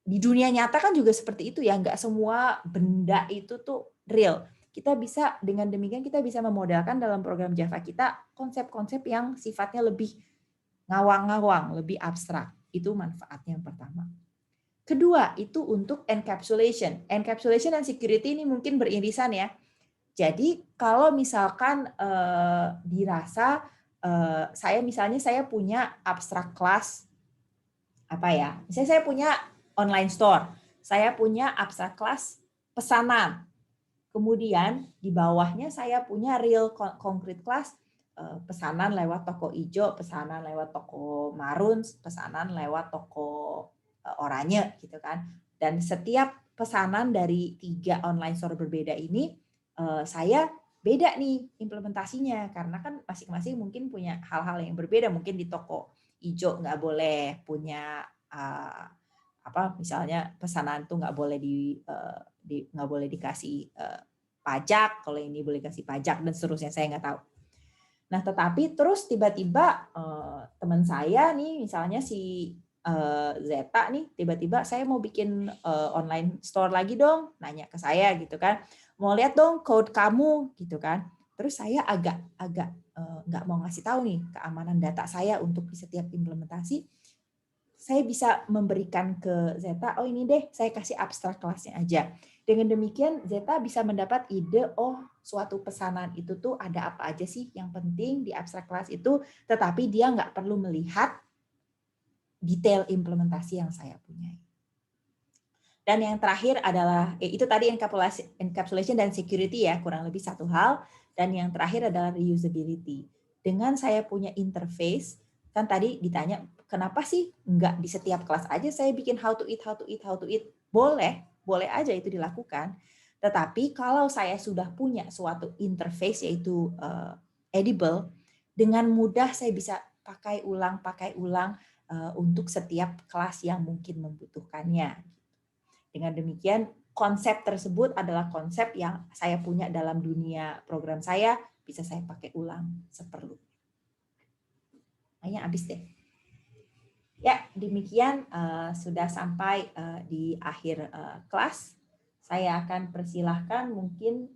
di dunia nyata kan juga seperti itu ya, nggak semua benda itu tuh real. Kita bisa dengan demikian kita bisa memodelkan dalam program Java kita konsep-konsep yang sifatnya lebih ngawang-ngawang, lebih abstrak. Itu manfaatnya yang pertama. Kedua, itu untuk encapsulation. Encapsulation dan security ini mungkin beririsan ya. Jadi kalau misalkan dirasa saya punya abstract class, apa ya? Misalnya saya punya online store. saya punya abstrak class pesanan. Kemudian di bawahnya saya punya real concrete class, pesanan lewat toko hijau, pesanan lewat toko marun, pesanan lewat toko oranye gitu kan. Dan setiap pesanan dari 3 online store berbeda ini saya beda nih implementasinya, karena kan masing-masing mungkin punya hal-hal yang berbeda. Mungkin di toko hijau nggak boleh punya misalnya pesanan tuh nggak boleh nggak boleh dikasih pajak, kalau ini boleh kasih pajak dan seterusnya, saya nggak tahu. Nah, tetapi terus tiba-tiba teman saya nih, misalnya si Zeta nih, tiba-tiba saya mau bikin online store lagi dong, nanya ke saya gitu kan, mau lihat dong code kamu gitu kan. Terus saya agak nggak mau ngasih tahu nih keamanan data saya untuk di setiap implementasi. Saya bisa memberikan ke Zeta, oh ini deh saya kasih abstrak kelasnya aja. Dengan demikian Zeta bisa mendapat ide, oh suatu pesanan itu tuh ada apa aja sih yang penting di abstrak kelas itu, tetapi dia nggak perlu melihat detail implementasi yang saya punya. Dan yang terakhir adalah, itu tadi encapsulation dan security ya, kurang lebih satu hal. Dan yang terakhir adalah reusability. Dengan saya punya interface, kan tadi ditanya, kenapa sih nggak di setiap kelas aja saya bikin how to eat. Boleh aja itu dilakukan. Tetapi kalau saya sudah punya suatu interface, yaitu edible, dengan mudah saya bisa pakai ulang untuk setiap kelas yang mungkin membutuhkannya. Dengan demikian, konsep tersebut adalah konsep yang saya punya dalam dunia program saya, bisa saya pakai ulang seperlunya. Kayaknya habis deh. Ya, demikian sudah sampai di akhir kelas. Saya akan persilahkan mungkin